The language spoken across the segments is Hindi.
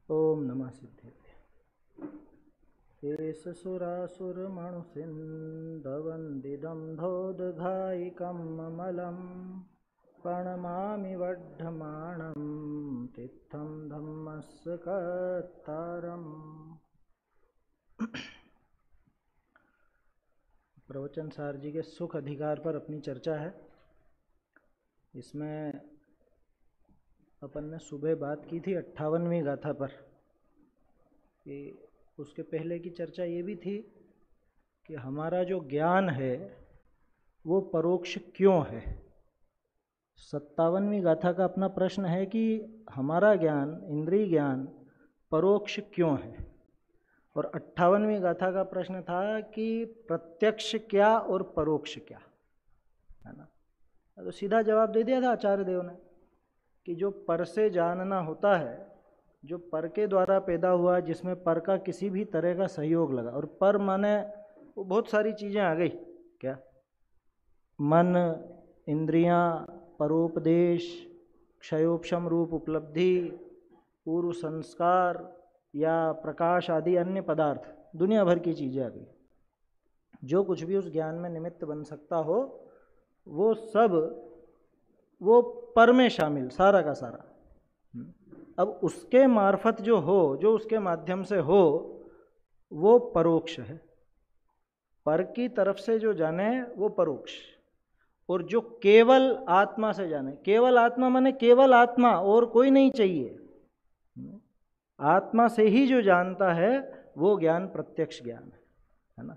ओम नमः सिद्धेभ्य। एष सुरासुरमणुसिन्धवन्दिदं धोदघायिकं ममलं प्रणमामि वर्धमानं तीर्थं धम्मस्य कर्तारम्। प्रवचन सार जी के सुख अधिकार पर अपनी चर्चा है। इसमें अपन ने सुबह बात की थी 58वीं गाथा पर कि उसके पहले की चर्चा ये भी थी कि हमारा जो ज्ञान है वो परोक्ष क्यों है। 57वीं गाथा का अपना प्रश्न है कि हमारा ज्ञान, इंद्रिय ज्ञान परोक्ष क्यों है, और 58वीं गाथा का प्रश्न था कि प्रत्यक्ष क्या और परोक्ष क्या है ना। तो सीधा जवाब दे दिया था आचार्य देव ने कि जो पर से जानना होता है, जो पर के द्वारा पैदा हुआ, जिसमें पर का किसी भी तरह का सहयोग लगा, और पर माने वो बहुत सारी चीज़ें आ गई, क्या मन, इंद्रियां, परोपदेश, क्षयोपशम रूप उपलब्धि, पूर्व संस्कार या प्रकाश आदि अन्य पदार्थ, दुनिया भर की चीज़ें आ गई। जो कुछ भी उस ज्ञान में निमित्त बन सकता हो वो सब वो पर में शामिल, सारा का सारा। अब उसके मार्फत जो हो, जो उसके माध्यम से हो, वो परोक्ष है। पर की तरफ से जो जाने वो परोक्ष, और जो केवल आत्मा से जाने, केवल आत्मा माने केवल आत्मा और कोई नहीं चाहिए, आत्मा से ही जो जानता है वो ज्ञान प्रत्यक्ष ज्ञान है ना।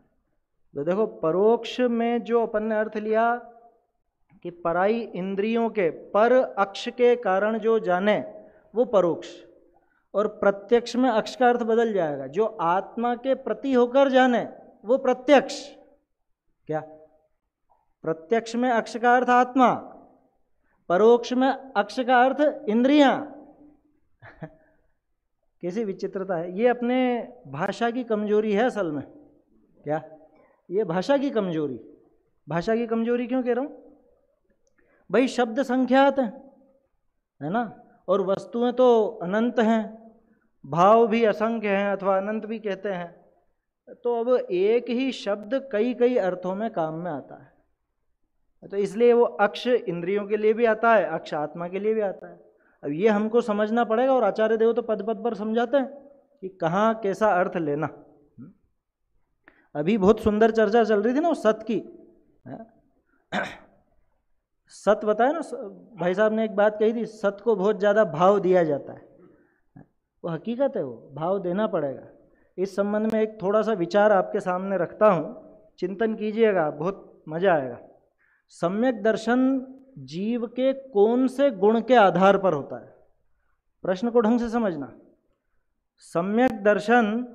तो देखो, परोक्ष में जो अपन ने अर्थ लिया कि पराई इंद्रियों के पर अक्ष के कारण जो जाने वो परोक्ष, और प्रत्यक्ष में अक्ष का अर्थ बदल जाएगा, जो आत्मा के प्रति होकर जाने वो प्रत्यक्ष। क्या प्रत्यक्ष में अक्ष का अर्थ आत्मा, परोक्ष में अक्ष का अर्थ इंद्रियां। कैसी विचित्रता है ये। अपने भाषा की कमजोरी है असल में। क्या ये भाषा की कमजोरी? भाषा की कमजोरी क्यों कह रहा हूं भाई? शब्द संख्यात है ना, और वस्तुएं तो अनंत हैं, भाव भी असंख्य हैं अथवा अनंत भी कहते हैं। तो अब एक ही शब्द कई कई अर्थों में काम में आता है, तो इसलिए वो अक्ष इंद्रियों के लिए भी आता है, अक्ष आत्मा के लिए भी आता है। अब ये हमको समझना पड़ेगा, और आचार्य देव तो पद पद पर समझाते हैं कि कहाँ कैसा अर्थ लेना। अभी बहुत सुंदर चर्चा चल रही थी ना वो सत की। सत बताया ना भाई साहब ने, एक बात कही थी, सत को बहुत ज़्यादा भाव दिया जाता है। वो हकीकत है, वो भाव देना पड़ेगा। इस संबंध में एक थोड़ा सा विचार आपके सामने रखता हूँ, चिंतन कीजिएगा, बहुत मजा आएगा। सम्यक दर्शन जीव के कौन से गुण के आधार पर होता है? प्रश्न को ढंग से समझना। सम्यक दर्शन,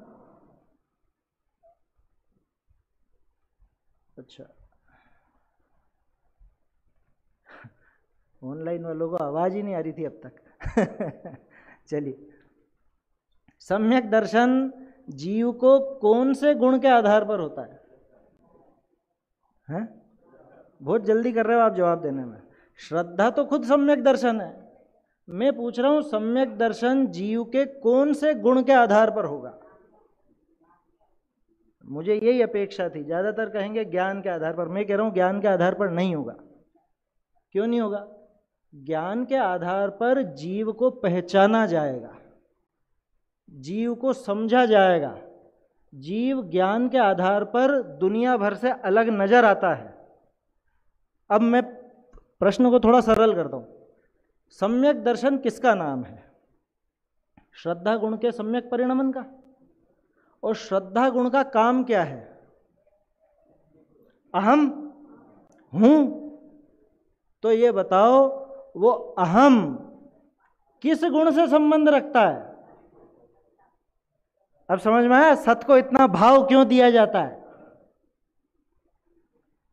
अच्छा ऑनलाइन वालों को आवाज ही नहीं आ रही थी अब तक। चलिए, सम्यक दर्शन जीव को कौन से गुण के आधार पर होता है? हैं? बहुत जल्दी कर रहे हो आप जवाब देने में। श्रद्धा तो खुद सम्यक दर्शन है। मैं पूछ रहा हूं सम्यक दर्शन जीव के कौन से गुण के आधार पर होगा? मुझे यही अपेक्षा थी। ज्यादातर कहेंगे ज्ञान के आधार पर। मैं कह रहा हूं ज्ञान के आधार पर नहीं होगा। क्यों नहीं होगा? ज्ञान के आधार पर जीव को पहचाना जाएगा, जीव को समझा जाएगा। जीव ज्ञान के आधार पर दुनिया भर से अलग नजर आता है। अब मैं प्रश्न को थोड़ा सरल करता हूं। सम्यक दर्शन किसका नाम है? श्रद्धा गुण के सम्यक परिणमन का। और श्रद्धा गुण का काम क्या है? अहम हूं। तो ये बताओ, वो अहम किस गुण से संबंध रखता है? अब समझ में आया सत को इतना भाव क्यों दिया जाता है?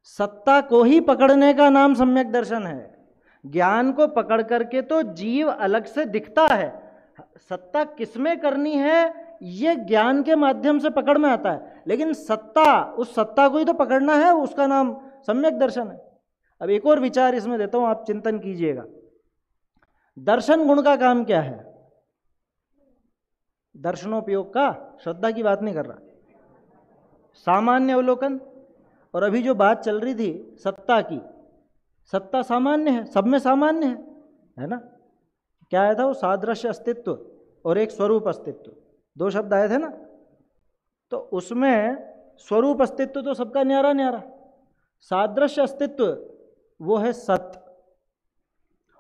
सत्ता को ही पकड़ने का नाम सम्यक दर्शन है। ज्ञान को पकड़ करके तो जीव अलग से दिखता है। सत्ता किसमें करनी है ये ज्ञान के माध्यम से पकड़ में आता है, लेकिन सत्ता, उस सत्ता को ही तो पकड़ना है, उसका नाम सम्यक दर्शन है। अब एक और विचार इसमें देता हूं, आप चिंतन कीजिएगा। दर्शन गुण का काम क्या है? दर्शनोपयोग का, श्रद्धा की बात नहीं कर रहा, सामान्य अवलोकन। और अभी जो बात चल रही थी सत्ता की, सत्ता सामान्य है, सब में सामान्य है ना। क्या आया था वो, सादृश्य अस्तित्व और एक स्वरूप अस्तित्व, दो शब्द आए थे ना। तो उसमें स्वरूप अस्तित्व तो सबका न्यारा न्यारा, सादृश्य अस्तित्व वो है सत्य।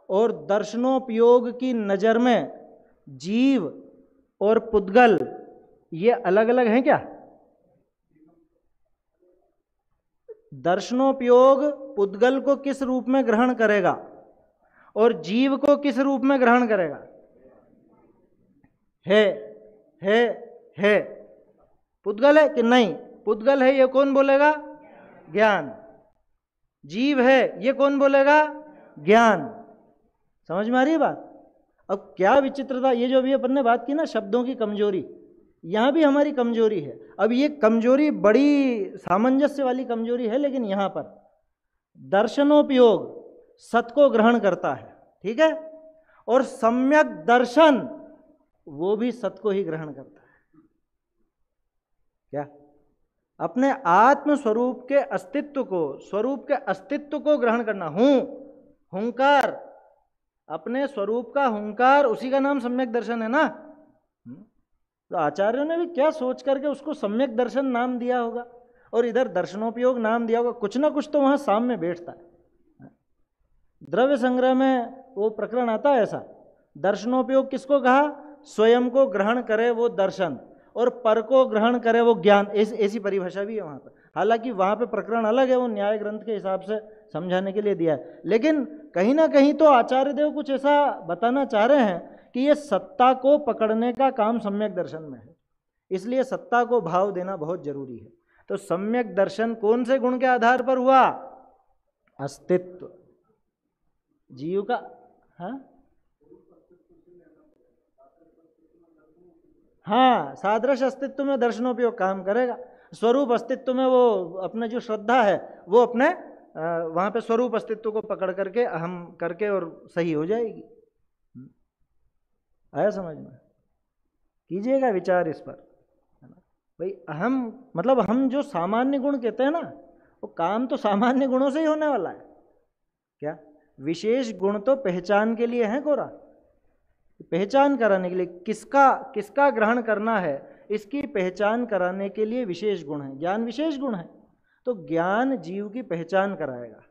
और दर्शनोपयोग की नज़र में जीव और पुद्गल ये अलग अलग हैं क्या? दर्शनोपयोग पुद्गल को किस रूप में ग्रहण करेगा और जीव को किस रूप में ग्रहण करेगा? है पुद्गल है कि नहीं? पुद्गल है ये कौन बोलेगा? ज्ञान। जीव है ये कौन बोलेगा? ज्ञान। समझ में आ रही है बात? अब क्या विचित्रता, ये जो अभी अपन ने बात की ना शब्दों की कमजोरी, यहां भी हमारी कमजोरी है। अब ये कमजोरी बड़ी सामंजस्य वाली कमजोरी है, लेकिन यहां पर दर्शनोपयोग सत्य को ग्रहण करता है, ठीक है, और सम्यक दर्शन वो भी सत्य को ही ग्रहण करता है। क्या? अपने आत्म स्वरूप के अस्तित्व को, स्वरूप के अस्तित्व को ग्रहण करना। हुंकार, अपने स्वरूप का हुंकार, उसी का नाम सम्यक दर्शन है ना। तो आचार्यों ने भी क्या सोच करके उसको सम्यक दर्शन नाम दिया होगा और इधर दर्शनोपयोग नाम दिया होगा। कुछ ना कुछ तो वहां सामने बैठता है। द्रव्य संग्रह में वो प्रकरण आता है ऐसा, दर्शनोपयोग किसको कहा? स्वयं को ग्रहण करे वो दर्शन और पर को ग्रहण करे वो ज्ञान, ऐसी परिभाषा भी है वहां पर। हालांकि वहां पे प्रकरण अलग है, वो न्याय ग्रंथ के हिसाब से समझाने के लिए दिया है, लेकिन कहीं ना कहीं तो आचार्य देव कुछ ऐसा बताना चाह रहे हैं कि ये सत्ता को पकड़ने का काम सम्यक दर्शन में है, इसलिए सत्ता को भाव देना बहुत जरूरी है। तो सम्यक दर्शन कौन से गुण के आधार पर हुआ? अस्तित्व, जीव का। हाँ, सादृश्य अस्तित्व में दर्शनोपयोग काम करेगा। स्वरूप अस्तित्व में वो अपने जो श्रद्धा है वो अपने वहां पे स्वरूप अस्तित्व को पकड़ करके अहम करके और सही हो जाएगी। आया समझ में? कीजिएगा विचार इस पर, है ना भाई। अहम मतलब हम जो सामान्य गुण कहते हैं ना, वो काम तो सामान्य गुणों से ही होने वाला है। क्या? विशेष गुण तो पहचान के लिए है कोरा, पहचान कराने के लिए किसका किसका ग्रहण करना है, इसकी पहचान कराने के लिए विशेष गुण है। ज्ञान विशेष गुण है, तो ज्ञान जीव की पहचान कराएगा,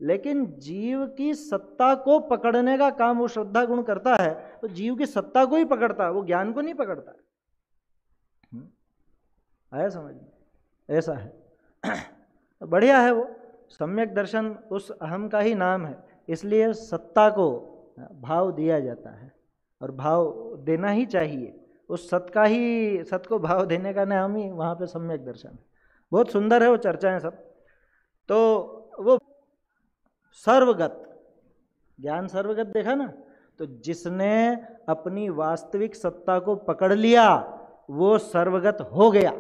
लेकिन जीव की सत्ता को पकड़ने का काम वो श्रद्धा गुण करता है। तो जीव की सत्ता को ही पकड़ता है, वो ज्ञान को नहीं पकड़ता। आया समझ में? ऐसा है। तो बढ़िया है, वो सम्यक दर्शन उस अहम का ही नाम है, इसलिए सत्ता को भाव दिया जाता है और भाव देना ही चाहिए। उस सत्य का ही, सत्य को भाव देने का नाम ही वहाँ पे सम्यक दर्शन है। बहुत सुंदर है वो चर्चाएं सब। तो वो सर्वगत ज्ञान, सर्वगत देखा ना, तो जिसने अपनी वास्तविक सत्ता को पकड़ लिया वो सर्वगत हो गया,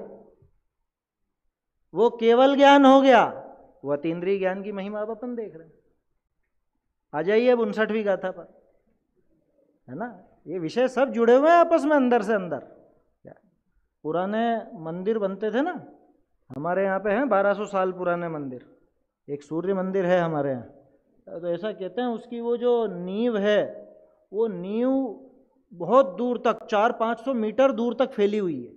वो केवल ज्ञान हो गया। वो अतीन्द्रिय ज्ञान की महिमा अब अपन देख रहे हैं। आ जाइए अब 59वीं गाथा पर, है ना। ये विषय सब जुड़े हुए हैं आपस में, अंदर से अंदर। पुराने मंदिर बनते थे ना, हमारे यहाँ पे हैं 1200 साल पुराने मंदिर। एक सूर्य मंदिर है हमारे यहाँ, तो ऐसा कहते हैं उसकी वो जो नींव है, वो नींव बहुत दूर तक 400-500 मीटर दूर तक फैली हुई है।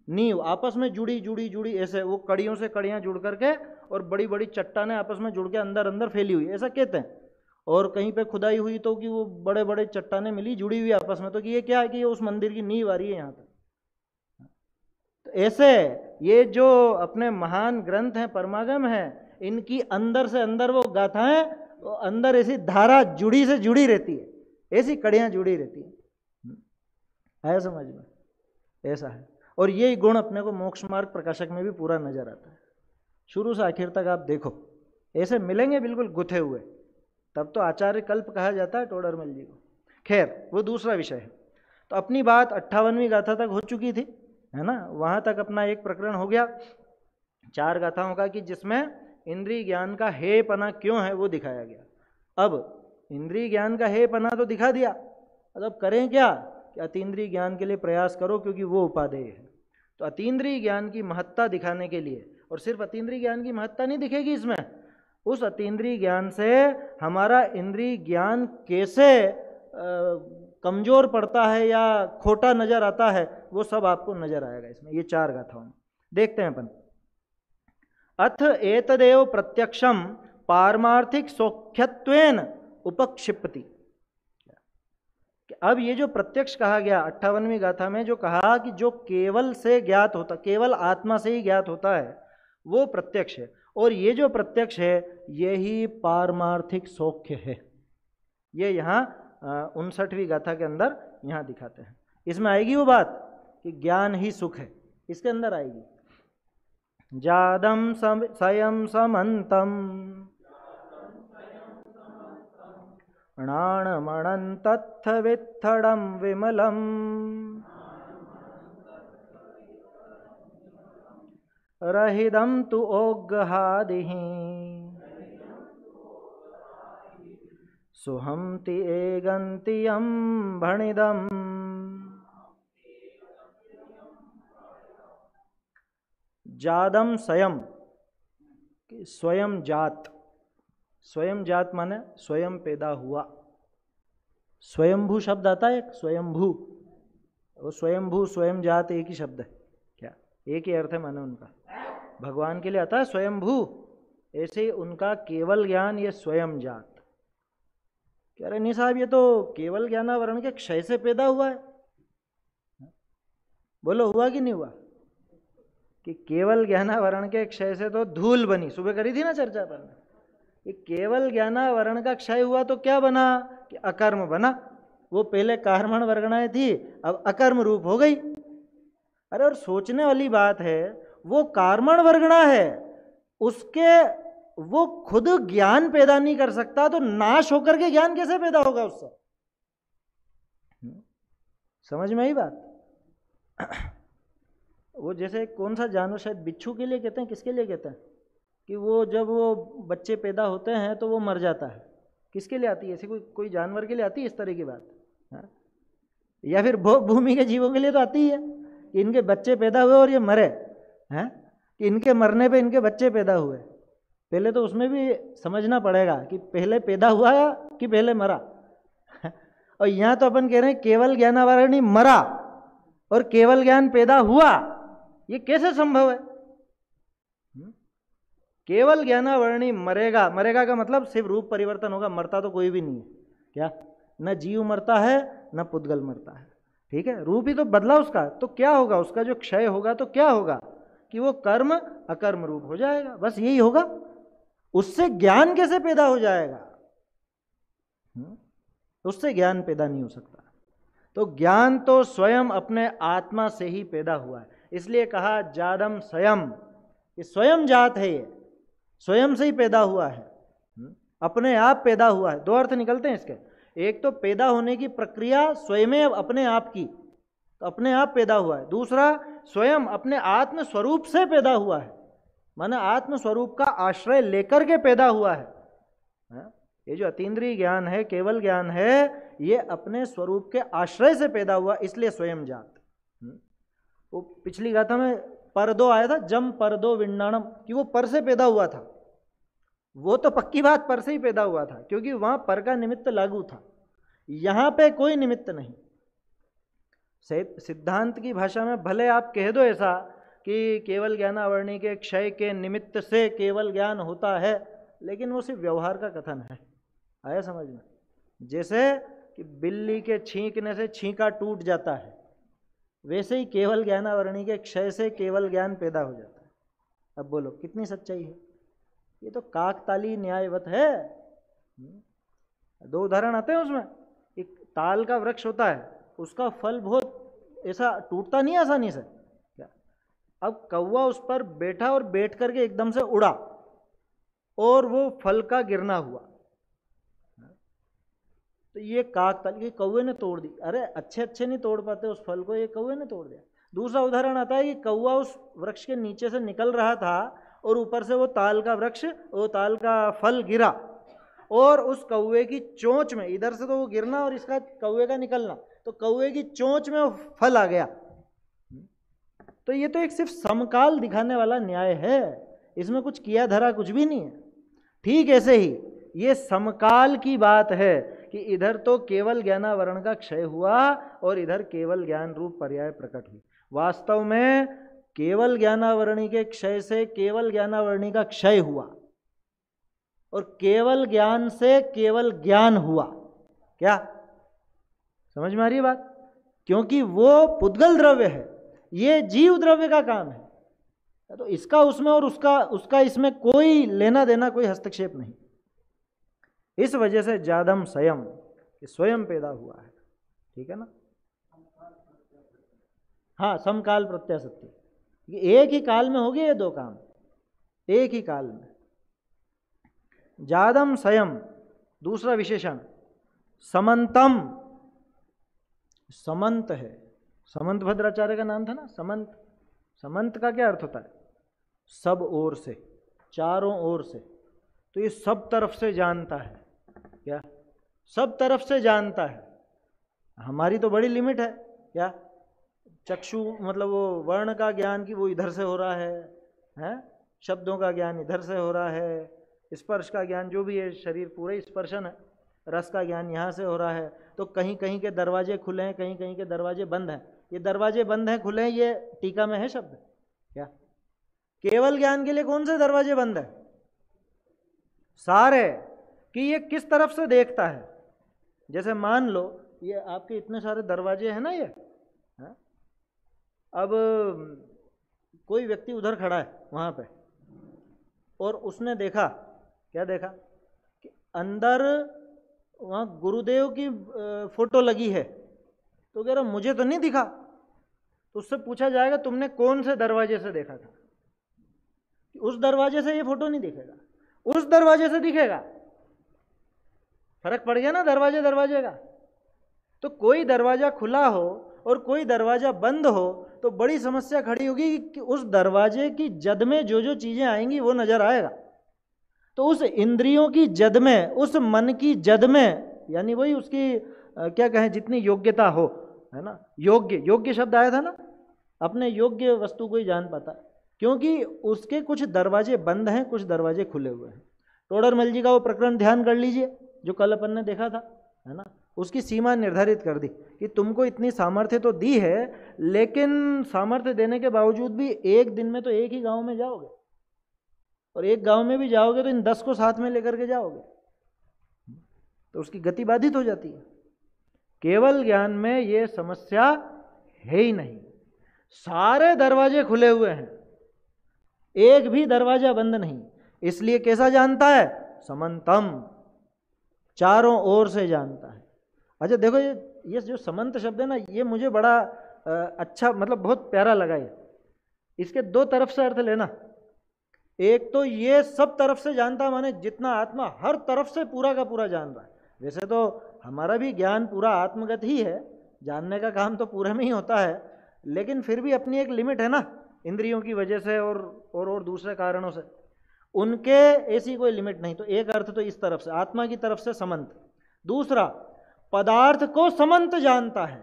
नींव आपस में जुड़ी जुड़ी जुड़ी ऐसे, वो कड़ियों से कड़ियाँ जुड़ करके और बड़ी बड़ी चट्टानें आपस में जुड़ के अंदर अंदर फैली हुई, ऐसा कहते हैं। और कहीं पे खुदाई हुई तो कि वो बड़े बड़े चट्टानें मिली जुड़ी हुई आपस में, तो कि ये क्या है कि ये उस मंदिर की नींव आ रही है यहाँ तक। तो ऐसे ये जो अपने महान ग्रंथ हैं, परमागम हैं, इनकी अंदर से अंदर वो गाथाएं, वो अंदर ऐसी धारा जुड़ी से जुड़ी रहती है, ऐसी कड़ियाँ जुड़ी रहती है। आया समझ में? ऐसा है। और यही गुण अपने को मोक्ष मार्ग प्रकाशक में भी पूरा नजर आता है। शुरू से आखिर तक आप देखो, ऐसे मिलेंगे बिल्कुल गुथे हुए, तब तो आचार्य कल्प कहा जाता है टोडरमल जी को। खैर वो दूसरा विषय है। तो अपनी बात 58वीं गाथा तक हो चुकी थी, है ना। वहां तक अपना एक प्रकरण हो गया 4 गाथाओं का, कि जिसमें इंद्रिय ज्ञान का हेपना क्यों है वो दिखाया गया। अब इंद्रिय ज्ञान का हेपना तो दिखा दिया, अब करें क्या कि अतीन्द्रिय ज्ञान के लिए प्रयास करो क्योंकि वो उपादेय है। तो अतीन्द्रिय ज्ञान की महत्ता दिखाने के लिए, और सिर्फ अतीन्द्रिय ज्ञान की महत्ता नहीं दिखेगी इसमें, उस अतीन्द्रिय ज्ञान से हमारा इंद्रिय ज्ञान कैसे कमजोर पड़ता है या खोटा नजर आता है, वो सब आपको नजर आएगा इसमें, ये 4 गाथाओं में। देखते हैं अपन। अथ एतदेव प्रत्यक्षम पारमार्थिक सौख्यत्वेन उपक्षिप्ति। अब ये जो प्रत्यक्ष कहा गया 58वीं गाथा में, जो कहा कि जो केवल से ज्ञात होता, केवल आत्मा से ही ज्ञात होता है, वो प्रत्यक्ष है। और ये जो प्रत्यक्ष है यही पारमार्थिक सौख्य है। ये यहाँ 59वीं गाथा के अंदर यहाँ दिखाते हैं। इसमें आएगी वो बात कि ज्ञान ही सुख है, इसके अंदर आएगी। जादम स्वयं समंतम णाणमणन्तत्थ वित्थडं विमलम् रहिदं तु ओग्गहादिः सुहंति एगन्तियं भणिदम्। जादम स्वयं, स्वयं जात, स्वयं जात माने स्वयं पैदा हुआ। स्वयंभू शब्द आता है एक, स्वयंभू, वो स्वयंभू स्वयं जात एक ही शब्द है क्या, एक ही अर्थ है माने उनका। भगवान के लिए आता है स्वयंभू, ऐसे ही उनका केवल ज्ञान ये स्वयं जात। कह रहे नहीं साहब ये तो केवल ज्ञानावरण के क्षय से पैदा हुआ है। बोलो हुआ कि नहीं हुआ? कि केवल ज्ञानावरण के क्षय से तो धूल बनी, सुबह करी थी ना चर्चा पर। ये केवल ज्ञानावरण का क्षय हुआ तो क्या बना कि अकर्म बना। वो पहले कर्मण वर्गणाएं थी, अब अकर्म रूप हो गई। अरे और सोचने वाली बात है, वो कर्मण वर्गणा है, उसके वो खुद ज्ञान पैदा नहीं कर सकता, तो नाश होकर के ज्ञान कैसे पैदा होगा उससे? समझ में आई बात? वो जैसे कौन सा जानवर, शायद बिच्छू के लिए कहते हैं, किसके लिए कहते हैं कि वो जब वो बच्चे पैदा होते हैं तो वो मर जाता है। किसके लिए आती है ऐसी? कोई जानवर के लिए आती है इस तरह की बात? हाँ? या फिर भूमि के जीवों के लिए तो आती है कि इनके बच्चे पैदा हुए और ये मरे, हैं कि इनके मरने पे इनके बच्चे पैदा हुए। पहले तो उसमें भी समझना पड़ेगा कि पहले पैदा हुआ या कि पहले मरा। और यहाँ तो अपन कह रहे हैं केवल ज्ञानावरणी मरा और केवल ज्ञान पैदा हुआ, ये कैसे संभव है? केवल ज्ञानावरणी मरेगा, मरेगा का मतलब सिर्फ रूप परिवर्तन होगा, मरता तो कोई भी नहीं है क्या? न जीव मरता है न पुद्गल मरता है, ठीक है, रूप ही तो बदला उसका। तो क्या होगा उसका जो क्षय होगा, तो क्या होगा कि वो कर्म अकर्म रूप हो जाएगा, बस यही होगा। उससे ज्ञान कैसे पैदा हो जाएगा? उससे ज्ञान पैदा नहीं हो सकता। तो ज्ञान तो स्वयं अपने आत्मा से ही पैदा हुआ है, इसलिए कहा जादम स्वयं, ये स्वयं जात है, ये स्वयं से ही पैदा हुआ है, अपने आप पैदा हुआ है। 2 अर्थ निकलते हैं इसके। एक तो पैदा होने की प्रक्रिया स्वयं अपने आप की, तो अपने आप पैदा हुआ है। दूसरा स्वयं अपने आत्म स्वरूप से पैदा हुआ है, माने आत्म स्वरूप का आश्रय लेकर के पैदा हुआ है। ये जो अतीन्द्रिय ज्ञान है, केवल ज्ञान है, ये अपने स्वरूप के आश्रय से पैदा हुआ, इसलिए स्वयं जात। वो पिछली गाथा में परदो आया था, जम परदो विण्णाणम, कि वो पर से पैदा हुआ था। वो तो पक्की बात पर से ही पैदा हुआ था, क्योंकि वहां पर का निमित्त लागू था, यहां पे कोई निमित्त नहीं। सिद्धांत की भाषा में भले आप कह दो ऐसा कि केवल ज्ञानावरणी के क्षय के निमित्त से केवल ज्ञान होता है, लेकिन वो सिर्फ व्यवहार का कथन है। आया समझ में? जैसे कि बिल्ली के छींकने से छींका टूट जाता है, वैसे ही केवल ज्ञानावरणी के क्षय से केवल ज्ञान पैदा हो जाता है। अब बोलो कितनी सच्चाई है? ये तो काकताली न्यायवत है। 2 उदाहरण आते हैं उसमें। एक ताल का वृक्ष होता है, उसका फल बहुत ऐसा टूटता नहीं आसानी से क्या। अब कौवा उस पर बैठा और बैठ करके एकदम से उड़ा और वो फल का गिरना हुआ, तो ये काकताली, ये कौवे ने तोड़ दी। अरे अच्छे नहीं तोड़ पाते उस फल को, ये कौवे ने तोड़ दिया। दूसरा उदाहरण आता है कि कौवा उस वृक्ष के नीचे से निकल रहा था और ऊपर से वो ताल का वृक्ष, वो ताल का फल गिरा और उस कौवे की चोंच में, इधर से तो वो गिरना और इसका कौवे का निकलना, तो कौवे की चोंच में वो फल आ गया। तो ये तो एक सिर्फ समकाल दिखाने वाला न्याय है, इसमें कुछ किया धरा कुछ भी नहीं है। ठीक ऐसे ही ये समकाल की बात है कि इधर तो केवल ज्ञानावरण का क्षय हुआ और इधर केवल ज्ञान रूप पर्याय प्रकट हुई। वास्तव में केवल ज्ञानावरणी के क्षय से केवल ज्ञानावरणी का क्षय हुआ और केवल ज्ञान से केवल ज्ञान हुआ। क्या समझ में आ रही है बात? क्योंकि वो पुद्गल द्रव्य है, ये जीव द्रव्य का काम है, तो इसका उसमें और उसका इसमें कोई लेना देना, कोई हस्तक्षेप नहीं। इस वजह से जादम स्वयं, स्वयं पैदा हुआ है। ठीक है ना? हाँ, समकाल प्रत्याशक्ति, एक ही काल में हो गए ये दो काम, एक ही काल में। जादम स्वयं, दूसरा विशेषण समंतम, समंत है, समंत भद्राचार्य का नाम था ना समंत। समंत का क्या अर्थ होता है? सब ओर से, चारों ओर से। तो ये सब तरफ से जानता है। क्या? सब तरफ से जानता है। हमारी तो बड़ी लिमिट है। क्या? चक्षु मतलब वो वर्ण का ज्ञान की वो इधर से हो रहा है, शब्दों का ज्ञान इधर से हो रहा है, स्पर्श का ज्ञान जो भी है, शरीर पूरा ही स्पर्शन है, रस का ज्ञान यहाँ से हो रहा है। तो कहीं कहीं के दरवाजे खुले हैं, कहीं कहीं के दरवाजे बंद हैं। ये दरवाजे बंद हैं खुले हैं, ये टीका में है शब्द। क्या? केवल ज्ञान के लिए कौन से दरवाजे बंद है? सारे। कि ये किस तरफ से देखता है। जैसे मान लो ये आपके इतने सारे दरवाजे हैं ना, ये है? अब कोई व्यक्ति उधर खड़ा है वहाँ पे और उसने देखा, क्या देखा कि अंदर वहाँ गुरुदेव की फोटो लगी है। तो कह रहा मुझे तो नहीं दिखा। तो उससे पूछा जाएगा तुमने कौन से दरवाजे से देखा था? उस दरवाजे से ये फोटो नहीं दिखेगा, उस दरवाजे से दिखेगा। फर्क पड़ गया ना दरवाजे दरवाजे का। तो कोई दरवाजा खुला हो और कोई दरवाजा बंद हो तो बड़ी समस्या खड़ी होगी कि उस दरवाजे की जद में जो जो चीजें आएंगी वो नजर आएगा। तो उस इंद्रियों की जद में, उस मन की जद में, यानी वही उसकी क्या कहें, जितनी योग्यता हो, है ना, योग्य, योग्य शब्द आया था ना, अपने योग्य वस्तु को ही जान पाता, क्योंकि उसके कुछ दरवाजे बंद हैं, कुछ दरवाजे खुले हुए हैं। टोडरमल जी का वो प्रकरण ध्यान कर लीजिए जो कल अपन ने देखा था, है ना। उसकी सीमा निर्धारित कर दी कि तुमको इतनी सामर्थ्य तो दी है, लेकिन सामर्थ्य देने के बावजूद भी एक दिन में तो एक ही गांव में जाओगे, और एक गांव में भी जाओगे तो इन 10 को साथ में लेकर के जाओगे, तो उसकी गति बाधित हो जाती है। केवल ज्ञान में ये समस्या है ही नहीं, सारे दरवाजे खुले हुए हैं, एक भी दरवाजा बंद नहीं। इसलिए कैसा जानता है? समंतम, चारों ओर से जानता है। अच्छा देखो, ये जो समंत शब्द है ना, ये मुझे बड़ा अच्छा, मतलब बहुत प्यारा लगा। ये इसके दो तरफ से अर्थ लेना। एक तो ये सब तरफ से जानता, माने जितना आत्मा हर तरफ से पूरा का पूरा जान रहा है। वैसे तो हमारा भी ज्ञान पूरा आत्मगत ही है, जानने का काम तो पूरे में ही होता है, लेकिन फिर भी अपनी एक लिमिट है ना, इंद्रियों की वजह से और दूसरे कारणों से, उनके ऐसी कोई लिमिट नहीं। तो एक अर्थ तो इस तरफ से, आत्मा की तरफ से समंत। दूसरा, पदार्थ को समंत जानता है।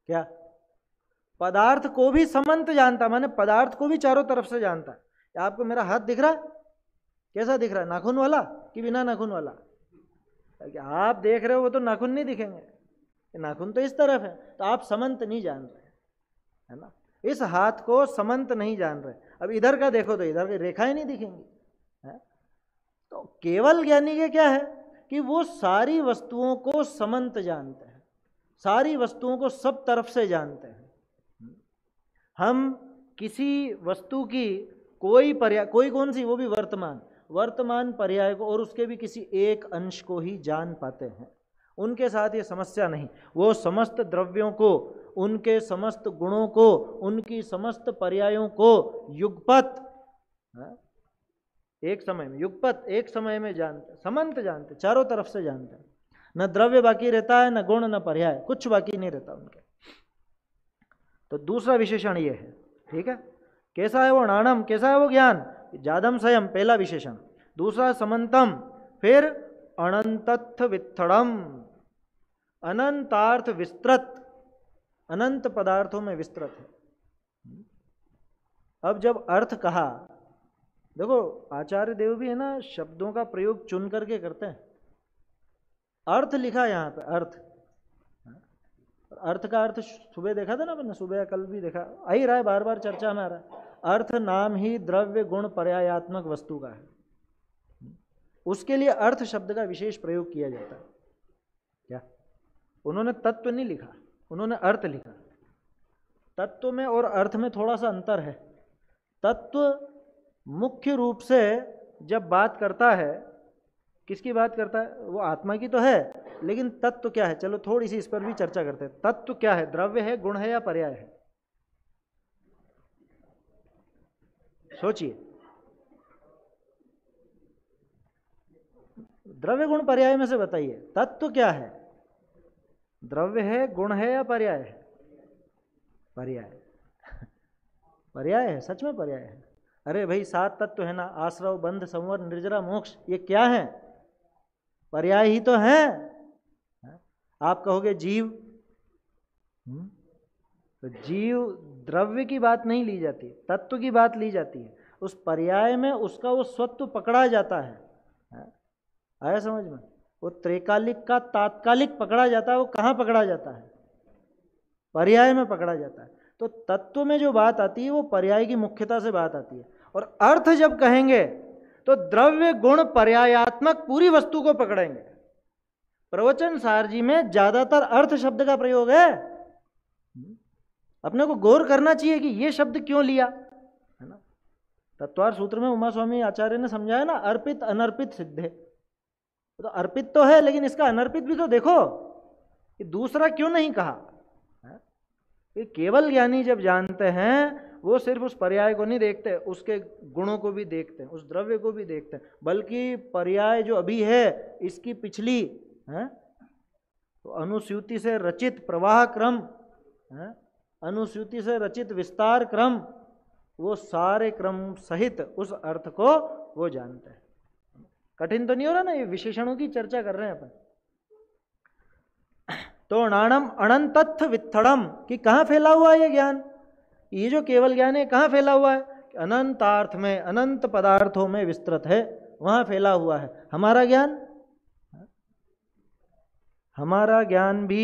क्या? पदार्थ को भी समंत जानता, माने पदार्थ को भी चारों तरफ से जानता है। आपको मेरा हाथ दिख रहा है? कैसा दिख रहा है? नाखून वाला कि बिना नाखून वाला? आप देख रहे हो वो तो नाखून नहीं दिखेंगे, नाखून तो इस तरफ है, तो आप समंत नहीं जान रहे, है ना। इस हाथ को समंत नहीं जान रहे। अब इधर का देखो तो इधर की रेखाएं नहीं दिखेंगी, है? तो केवल ज्ञानी के क्या है कि वो सारी वस्तुओं को समंत जानते हैं, सारी वस्तुओं को सब तरफ से जानते हैं। हम किसी वस्तु की कोई पर्याय, कोई कौन सी, वो भी वर्तमान पर्याय को और उसके भी किसी एक अंश को ही जान पाते हैं। उनके साथ ये समस्या नहीं। वो समस्त द्रव्यों को, उनके समस्त गुणों को, उनकी समस्त पर्यायों को युगपत, एक समय में, युगपत एक समय में जानते, समंत जानते, चारों तरफ से जानते। न द्रव्य बाकी रहता है, न गुण, न पर्याय, कुछ बाकी नहीं रहता उनके। तो दूसरा विशेषण ये है, ठीक है। कैसा है वो नाणम, कैसा है वो ज्ञान? जादम स्वयं पहला विशेषण। दूसरा समंतम, फिर अनंतत्थ वित्थड़म, अनंतार्थ विस्तृत, अनंत पदार्थों में विस्तृत है। अब जब अर्थ कहा, देखो आचार्य देव भी है ना, शब्दों का प्रयोग चुन करके करते हैं। अर्थ लिखा यहाँ पे, अर्थ, अर्थ का अर्थ सुबह देखा था ना अपने, सुबह कल भी देखा, आ ही रहा है, बार बार चर्चा में आ रहा है। अर्थ नाम ही द्रव्य गुण पर्यायात्मक वस्तु का है, उसके लिए अर्थ शब्द का विशेष प्रयोग किया जाता है। क्या उन्होंने तत्व नहीं लिखा, उन्होंने अर्थ लिखा। तत्व में और अर्थ में थोड़ा सा अंतर है। तत्व मुख्य रूप से जब बात करता है, किसकी बात करता है? वो आत्मा की तो है, लेकिन तत्व क्या है? चलो थोड़ी सी इस पर भी चर्चा करते हैं। तत्व क्या है? द्रव्य है, गुण है या पर्याय है? सोचिए, द्रव्य गुण पर्याय में से बताइए, तत्व क्या है? द्रव्य है, गुण है या पर्याय है? पर्याय। पर्याय है, सच में पर्याय है। अरे भाई 7 तत्व है ना, आश्रव, बंध, संवर, निर्जरा, मोक्ष, ये क्या है? पर्याय ही तो है। आप कहोगे जीव, तो जीव द्रव्य की बात नहीं ली जाती, तत्व की बात ली जाती है। उस पर्याय में उसका वो स्वत्व पकड़ा जाता है। आया समझ में? वो त्रैकालिक का तात्कालिक पकड़ा जाता है। वो कहाँ पकड़ा जाता है? पर्याय में पकड़ा जाता है। तो तत्व में जो बात आती है वो पर्याय की मुख्यता से बात आती है। और अर्थ जब कहेंगे तो द्रव्य गुण पर्यायात्मक पूरी वस्तु को पकड़ेंगे। प्रवचन सार जी में ज्यादातर अर्थ शब्द का प्रयोग है। अपने को गौर करना चाहिए कि ये शब्द क्यों लिया, है ना। तत्वार सूत्र में उमा स्वामी आचार्य ने समझाया ना, अर्पित अनर्पित सिद्धे। तो अर्पित तो है, लेकिन इसका अनर्पित भी तो देखो, ये दूसरा क्यों नहीं कहा। ये केवल ज्ञानी जब जानते हैं, वो सिर्फ उस पर्याय को नहीं देखते, उसके गुणों को भी देखते हैं, उस द्रव्य को भी देखते हैं। बल्कि पर्याय जो अभी है, इसकी पिछली है तो अनुस्यूति से रचित प्रवाह क्रम है, अनुस्यूति से रचित विस्तार क्रम, वो सारे क्रम सहित उस अर्थ को वो जानते हैं। कठिन तो नहीं हो रहा ना, ये विशेषणों की चर्चा कर रहे हैं अपन। तो अणाणम अनंतत्थ वित्थड़म, कि कहाँ फैला हुआ है ये ज्ञान? ये जो केवल ज्ञान है कहाँ फैला हुआ है? अनंतार्थ में, अनंत पदार्थों में विस्तृत है, वहाँ फैला हुआ है हमारा ज्ञान। हमारा ज्ञान भी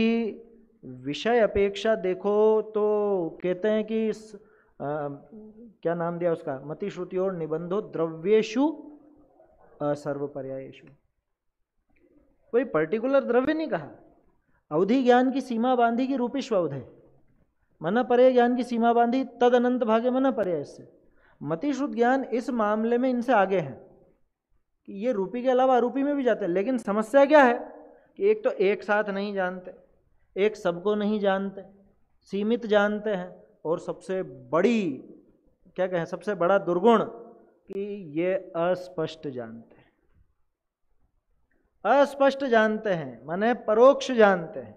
विषय अपेक्षा देखो तो कहते हैं कि क्या नाम दिया उसका, मति श्रुति और निबंधो द्रव्येषु सर्वपर्यायेषु। कोई पर्टिकुलर द्रव्य नहीं कहा। अवधि ज्ञान की सीमा बांधी की रूपिश्व अवधि, मन पर्याय ज्ञान की सीमा बांधी तद अनंत भागे मन पर्याय। इससे मति श्रुत ज्ञान इस मामले में इनसे आगे हैं कि ये रूपी के अलावा अरूपी में भी जाते हैं। लेकिन समस्या क्या है कि एक तो एक साथ नहीं जानते, एक सबको नहीं जानते, सीमित जानते हैं, और सबसे बड़ी क्या कहें, सबसे बड़ा दुर्गुण कि ये अस्पष्ट जानते हैं। अस्पष्ट जानते हैं माने परोक्ष जानते हैं,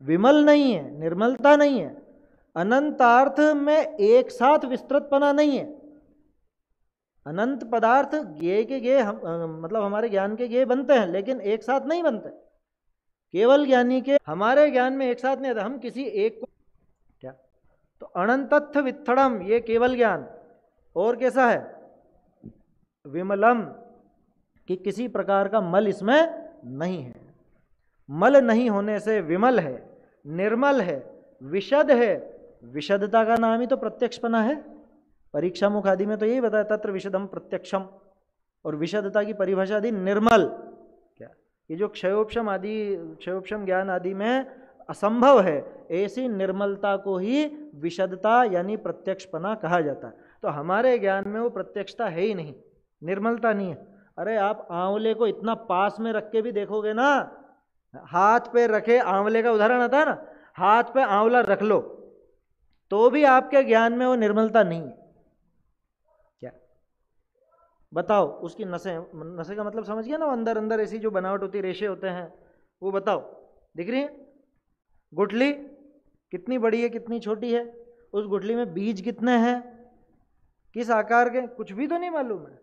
विमल नहीं है, निर्मलता नहीं है। अनंतार्थ में एक साथ विस्तृतपना नहीं है। अनंत पदार्थ ज्ञेय के ज्ञेय मतलब हमारे ज्ञान के ज्ञेय बनते हैं, लेकिन एक साथ नहीं बनते। केवल ज्ञानी के हमारे ज्ञान में एक साथ नहीं आता। हम किसी एक को क्या, तो अनंतत्थ वित्थड़म, ये केवल ज्ञान। और कैसा है? विमलम, कि किसी प्रकार का मल इसमें नहीं है। मल नहीं होने से विमल है, निर्मल है, विशद है। विशदता का नाम ही तो प्रत्यक्षपना है। परीक्षा मुख आदि में तो यही बताया, तत्र विशदम प्रत्यक्षम। और विशदता की परिभाषा दी निर्मल। क्या ये जो क्षयोपशम आदि, क्षयोपशम ज्ञान आदि में असंभव है, ऐसी निर्मलता को ही विशदता यानी प्रत्यक्षपना कहा जाता है। तो हमारे ज्ञान में वो प्रत्यक्षता है ही नहीं, निर्मलता नहीं है। अरे आप आंवले को इतना पास में रख के भी देखोगे ना, हाथ पे रखे, आंवले का उदाहरण आता है ना, हाथ पे आंवला रख लो तो भी आपके ज्ञान में वो निर्मलता नहीं है। क्या बताओ? उसकी नसें, नसें का मतलब समझ गया ना, अंदर अंदर ऐसी जो बनावट होती, रेशे होते हैं, वो बताओ दिख रही है? गुठली कितनी बड़ी है, कितनी छोटी है? उस गुठली में बीज कितने हैं, किस आकार के, कुछ भी तो नहीं मालूम है।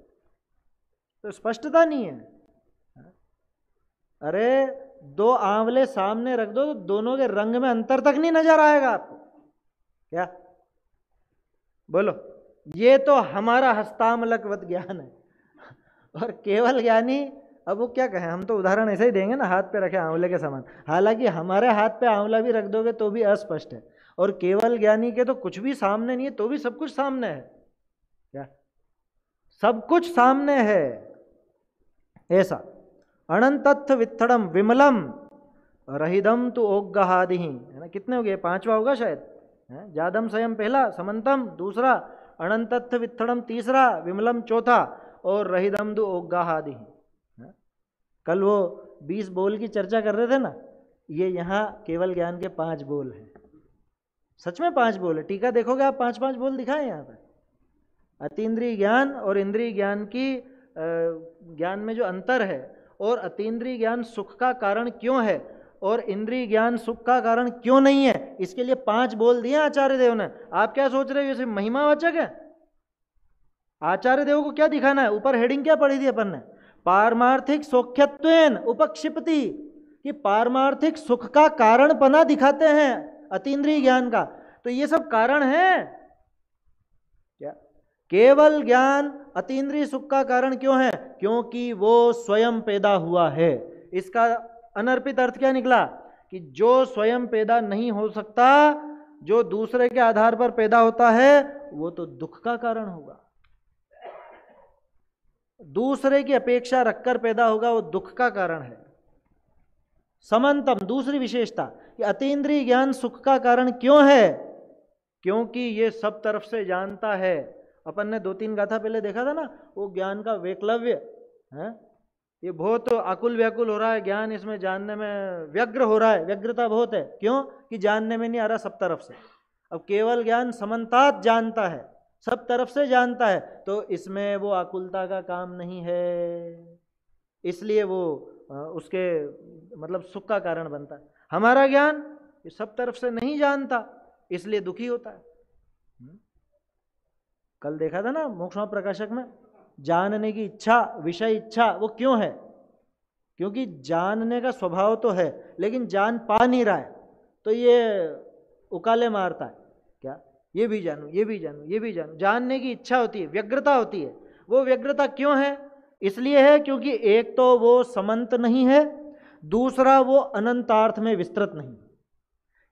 तो स्पष्टता नहीं है। अरे दो आंवले सामने रख दो तो दोनों के रंग में अंतर तक नहीं नजर आएगा आपको। क्या बोलो, ये तो हमारा हस्तामलकवत ज्ञान है। और केवल ज्ञानी, अब वो क्या कहें, हम तो उदाहरण ऐसे ही देंगे ना, हाथ पे रखे आंवले के समान। हालांकि हमारे हाथ पे आंवला भी रख दोगे तो भी अस्पष्ट है, और केवल ज्ञानी के तो कुछ भी सामने नहीं है तो भी सब कुछ सामने है। क्या सब कुछ सामने है? ऐसा अनंतत्थ वित्थड़म विमलम रहिदम तो ओग्गहादि, है ना, कितने हो गए, पांचवा होगा शायद, है? जादम स्वयं पहला, समंतम दूसरा, अनंतत्थ वित्थड़म तीसरा, विमलम चौथा, और रहिदम दु ओग्गहादि। कल वो 20 बोल की चर्चा कर रहे थे ना, ये यहाँ केवल ज्ञान के 5 बोल हैं। सच में 5 बोल है, टीका देखोगे आप, 5-5 बोल दिखाए यहाँ पर। अतीन्द्रिय ज्ञान और इंद्रिय ज्ञान की ज्ञान में जो अंतर है, और अतीन्द्रिय ज्ञान सुख का कारण क्यों है और इंद्रिय ज्ञान सुख का कारण क्यों नहीं है, इसके लिए 5 बोल दिए आचार्य देव ने। आप क्या सोच रहे हो, ये सिर्फ महिमावाचक है? आचार्य देव को क्या दिखाना है? ऊपर हेडिंग क्या पढ़ी थी अपन ने, पारमार्थिक सौख्यत्वेन उपक्षिपति, कि पारमार्थिक सुख का कारणपना दिखाते हैं अतीन्द्रिय ज्ञान का। तो ये सब कारण है क्या? केवल ज्ञान अतीन्द्रिय सुख का कारण क्यों है? क्योंकि वो स्वयं पैदा हुआ है। इसका अनर्पित अर्थ क्या निकला कि जो स्वयं पैदा नहीं हो सकता, जो दूसरे के आधार पर पैदा होता है, वो तो दुख का कारण होगा। दूसरे की अपेक्षा रखकर पैदा होगा, वो दुख का कारण है। समंतम दूसरी विशेषता कि अतीन्द्रिय ज्ञान सुख का कारण क्यों है? क्योंकि ये सब तरफ से जानता है। अपन ने 2-3 गाथा पहले देखा था ना, वो ज्ञान का वैकलव्य है, ये बहुत आकुल व्याकुल हो रहा है ज्ञान, इसमें जानने में व्यग्र हो रहा है, व्यग्रता बहुत है। क्यों? कि जानने में नहीं आ रहा सब तरफ से। अब केवल ज्ञान समन्तात जानता है, सब तरफ से जानता है, तो इसमें वो आकुलता का काम नहीं है, इसलिए वो उसके मतलब सुख का कारण बनता है। हमारा ज्ञान ये सब तरफ से नहीं जानता, इसलिए दुखी होता है। कल देखा था ना मोक्ष प्रकाशक में, जानने की इच्छा, विषय इच्छा, वो क्यों है? क्योंकि जानने का स्वभाव तो है, लेकिन जान पा नहीं रहा है, तो ये उकाले मारता है। क्या? ये भी जानूं, ये भी जानूं, ये भी जानूं। जानने की इच्छा होती है, व्यग्रता होती है। वो व्यग्रता क्यों है? इसलिए है क्योंकि एक तो वो समंत नहीं है, दूसरा वो अनंतार्थ में विस्तृत नहीं।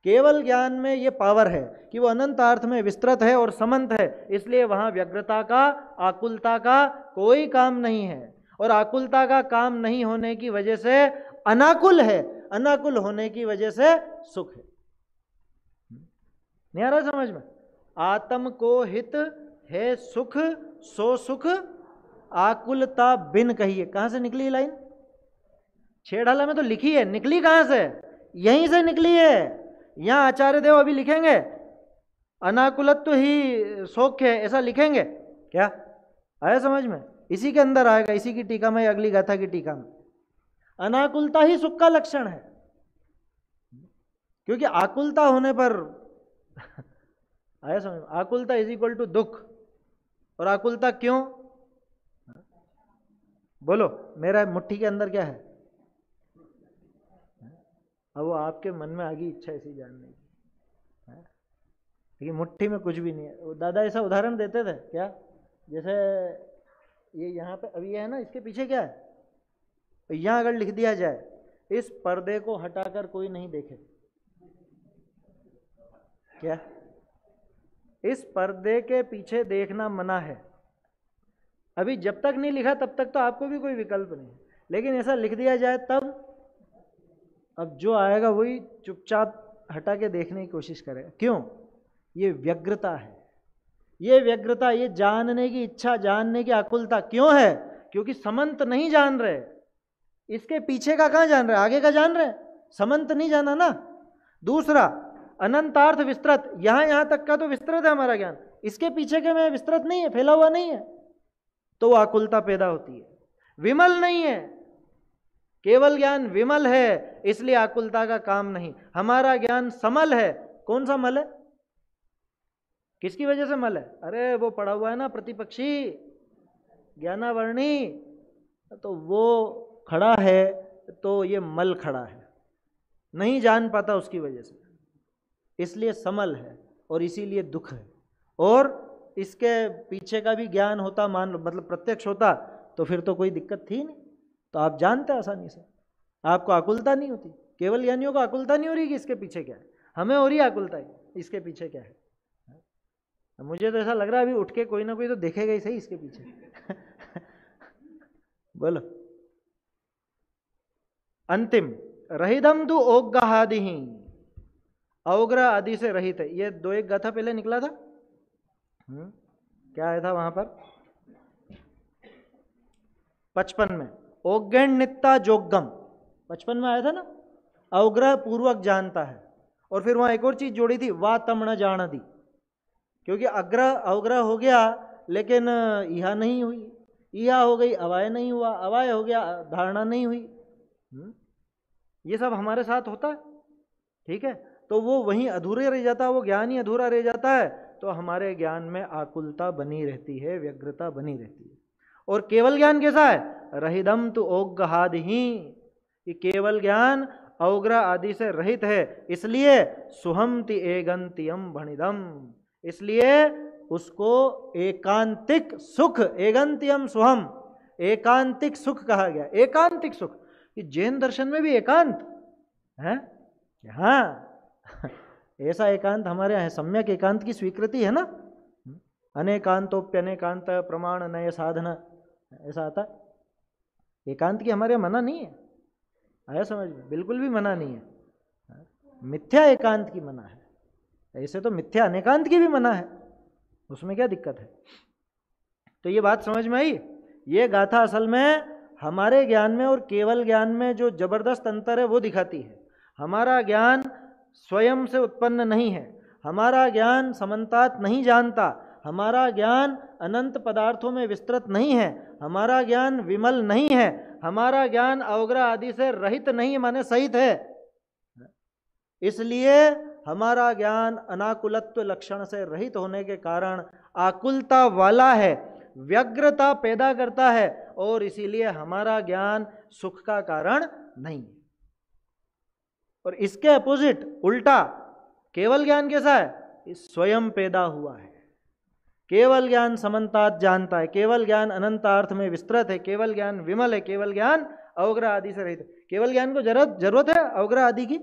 केवल ज्ञान में ये पावर है कि वो अनंतार्थ में विस्तृत है और समंत है, इसलिए वहां व्यग्रता का, आकुलता का कोई काम नहीं है। और आकुलता का काम नहीं होने की वजह से अनाकुल है, अनाकुल होने की वजह से सुख है। नहीं आ रहा समझ में? आत्म को हित है सुख, सो सुख आकुलता बिन कहिए। कहां से निकली लाइन? छेड़ाला में तो लिखी है, निकली कहां से? यहीं से निकली है। यहां आचार्य देव अभी लिखेंगे अनाकुलत्व ही सौख्य है, ऐसा लिखेंगे क्या? आया समझ में? इसी के अंदर आएगा, इसी की टीका में, अगली गाथा की टीका में। अनाकुलता ही सुख का लक्षण है, क्योंकि आकुलता होने पर आया समझ में? आकुलता इज इक्वल टू दुख। और आकुलता क्यों? बोलो, मेरा मुट्ठी के अंदर क्या है? अब वो आपके मन में आ गई इच्छा ऐसी जानने की, लेकिन मुट्ठी में कुछ भी नहीं है। वो दादा ऐसा उदाहरण देते थे क्या, जैसे ये यहाँ पे अभी है ना, इसके पीछे क्या है? तो यहाँ अगर लिख दिया जाए इस पर्दे को हटाकर कोई नहीं देखे, क्या? इस पर्दे के पीछे देखना मना है। अभी जब तक नहीं लिखा तब तक तो आपको भी कोई विकल्प नहीं, लेकिन ऐसा लिख दिया जाए तब, अब जो आएगा वही चुपचाप हटा के देखने की कोशिश करेगा। क्यों? ये व्यग्रता है, ये व्यग्रता, ये जानने की इच्छा, जानने की आकुलता क्यों है? क्योंकि समंत नहीं जान रहे। इसके पीछे का कहां जान रहे? आगे का जान रहे, समंत नहीं जाना ना। दूसरा अनंतार्थ विस्तृत, यहां तक का तो विस्तृत है हमारा ज्ञान, इसके पीछे के में विस्तृत नहीं है, फैला हुआ नहीं है, तो आकुलता पैदा होती है। विमल नहीं है, केवल ज्ञान विमल है, इसलिए आकुलता का काम नहीं। हमारा ज्ञान समल है। कौन सा मल है? किसकी वजह से मल है? अरे वो पढ़ा हुआ है ना प्रतिपक्षी ज्ञानावर्णी, तो वो खड़ा है तो ये मल खड़ा है। नहीं जान पाता उसकी वजह से, इसलिए समल है और इसीलिए दुख है। और इसके पीछे का भी ज्ञान होता, मान लो मतलब प्रत्यक्ष होता, तो फिर तो कोई दिक्कत थी नहीं, तो आप जानते आसानी से, आपको आकुलता नहीं होती। केवल ज्ञानियों को आकुलता नहीं हो रही कि इसके पीछे क्या है, हमें हो रही है आकुलता है इसके पीछे क्या है। मुझे तो ऐसा लग रहा है अभी उठ के कोई ना कोई तो देखेगा ही सही इसके पीछे। बोलो। अंतिम, रहिदम तु ओग्गहादि, अवग्रह आदि से रहित है। ये 2-1 गाथा पहले निकला था। क्या आया था वहां पर 55 में, ओग्गण्यता जोग्गम 55 में आया था ना, अवग्रह पूर्वक जानता है। और फिर वहां एक और चीज जोड़ी थी, वा तम न जानदी, क्योंकि अवग्रह हो गया लेकिन इहा नहीं हुई, इहा हो गई अवाय नहीं हुआ, अवाय हो गया धारणा नहीं हुई। ये सब हमारे साथ होता है, ठीक है। तो वो वहीं अधूरे रह जाता है, वो ज्ञान ही अधूरा रह जाता है, तो हमारे ज्ञान में आकुलता बनी रहती है, व्यग्रता बनी रहती है। और केवल ज्ञान कैसा है, रहिदम तु ओग्गहादि, ये केवल ज्ञान अवग्रह आदि से रहित है, इसलिए सुहमति एगंतियम भणिदम, इसलिए उसको एकांतिक सुख, एगंतियम सुहम, एकांतिक सुख कहा गया। एकांतिक सुख, ये जैन दर्शन में भी एकांत है। हाँ, ऐसा एकांत हमारे यहाँ है, सम्यक एकांत की स्वीकृति है ना। अनेकांतोप्यनेकांत प्रमाण नय साधन, ऐसा आता। एकांत की हमारे यहाँ मना नहीं है, आया समझ में, बिल्कुल भी मना नहीं है। मिथ्या एकांत की मना है, ऐसे तो मिथ्या अनेकांत की भी मना है, उसमें क्या दिक्कत है। तो ये बात समझ में आई। ये गाथा असल में हमारे ज्ञान में और केवल ज्ञान में जो जबरदस्त अंतर है वो दिखाती है। हमारा ज्ञान स्वयं से उत्पन्न नहीं है, हमारा ज्ञान समन्तात नहीं जानता, हमारा ज्ञान अनंत पदार्थों में विस्तृत नहीं है, हमारा ज्ञान विमल नहीं है, हमारा ज्ञान अवग्रह आदि से रहित नहीं माने सहित है। इसलिए हमारा ज्ञान अनाकुलत्व लक्षण से रहित होने के कारण आकुलता वाला है, व्यग्रता पैदा करता है, और इसीलिए हमारा ज्ञान सुख का कारण नहीं है। और इसके अपोजिट उल्टा केवल ज्ञान कैसा है, स्वयं पैदा हुआ है। केवल ज्ञान समन्तात जानता है, केवल ज्ञान अनंतार्थ में विस्तृत है, केवल ज्ञान विमल है, केवल ज्ञान अवग्रह आदि से रहित है। केवल ज्ञान को जरूरत है अवग्रह आदि की?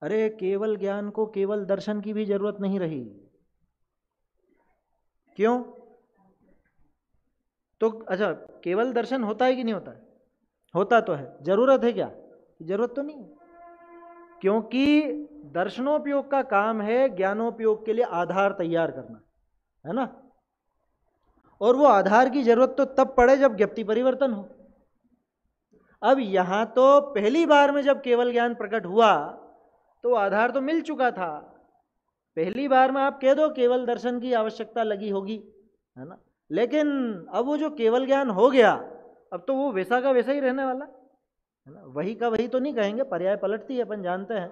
अरे केवल ज्ञान को केवल दर्शन की भी जरूरत नहीं रही। क्यों? तो अच्छा, केवल दर्शन होता है कि नहीं होता है? होता तो है। जरूरत है क्या? जरूरत तो नहीं, क्योंकि दर्शनोपयोग का काम है ज्ञानोपयोग के लिए आधार तैयार करना, है ना। और वो आधार की जरूरत तो तब पड़े जब ज्ञप्ति परिवर्तन हो। अब यहां तो पहली बार में जब केवल ज्ञान प्रकट हुआ तो आधार तो मिल चुका था। पहली बार में आप कह दो केवल दर्शन की आवश्यकता लगी होगी, है ना, लेकिन अब वो जो केवल ज्ञान हो गया, अब तो वो वैसा का वैसा ही रहने वाला है ना। वही का वही तो नहीं कहेंगे, पर्याय पलटती है, अपन जानते हैं।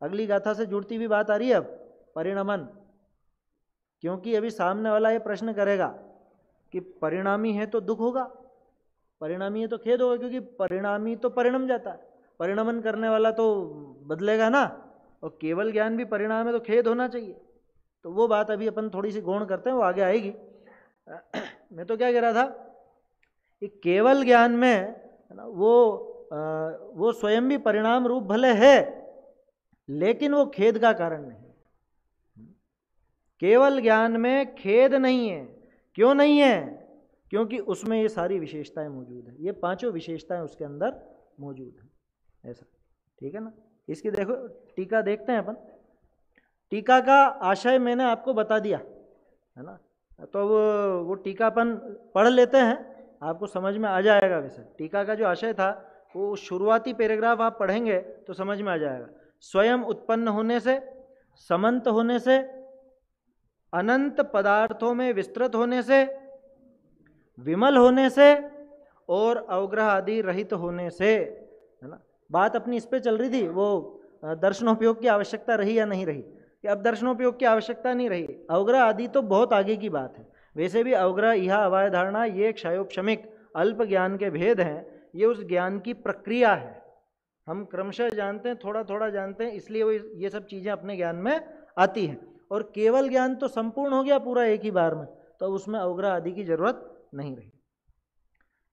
अगली गाथा से जुड़ती भी बात आ रही है अब, परिणमन। क्योंकि अभी सामने वाला ये प्रश्न करेगा कि परिणामी है तो दुख होगा, परिणामी है तो खेद होगा, क्योंकि परिणामी तो परिणम जाता है, परिणमन करने वाला तो बदलेगा ना, और केवल ज्ञान भी परिणाम है तो खेद होना चाहिए। तो वो बात अभी अपन थोड़ी सी गौण करते हैं, वो आगे आएगी। मैं तो क्या कह रहा था कि केवल ज्ञान में है ना, वो स्वयं भी परिणाम रूप भले है, लेकिन वो खेद का कारण नहीं। केवल ज्ञान में खेद नहीं है। क्यों नहीं है? क्योंकि उसमें ये सारी विशेषताएं मौजूद है, ये पांचों विशेषताएं उसके अंदर मौजूद है। ऐसा ठीक है ना। इसकी देखो टीका देखते हैं अपन। टीका का आशय मैंने आपको बता दिया है ना, तो वो टीका अपन पढ़ लेते हैं, आपको समझ में आ जाएगा। वैसे टीका का जो आशय था वो शुरुआती पैराग्राफ आप पढ़ेंगे तो समझ में आ जाएगा। स्वयं उत्पन्न होने से, समंत होने से, अनंत पदार्थों में विस्तृत होने से, विमल होने से और अवग्रह आदि रहित होने से, है ना। बात अपनी इस पे चल रही थी, वो दर्शनोपयोग की आवश्यकता रही या नहीं रही, कि अब दर्शनोपयोग की आवश्यकता नहीं रही। अवग्रह आदि तो बहुत आगे की बात है। वैसे भी अवग्रह, इहा, अवाय धारणा ये क्षयोपशमिक अल्प ज्ञान के भेद हैं, ये उस ज्ञान की प्रक्रिया है। हम क्रमशः जानते हैं, थोड़ा थोड़ा जानते हैं, इसलिए वो ये सब चीज़ें अपने ज्ञान में आती हैं। और केवल ज्ञान तो संपूर्ण हो गया पूरा एक ही बार में, तो उसमें अवग्रह आदि की जरूरत नहीं रही।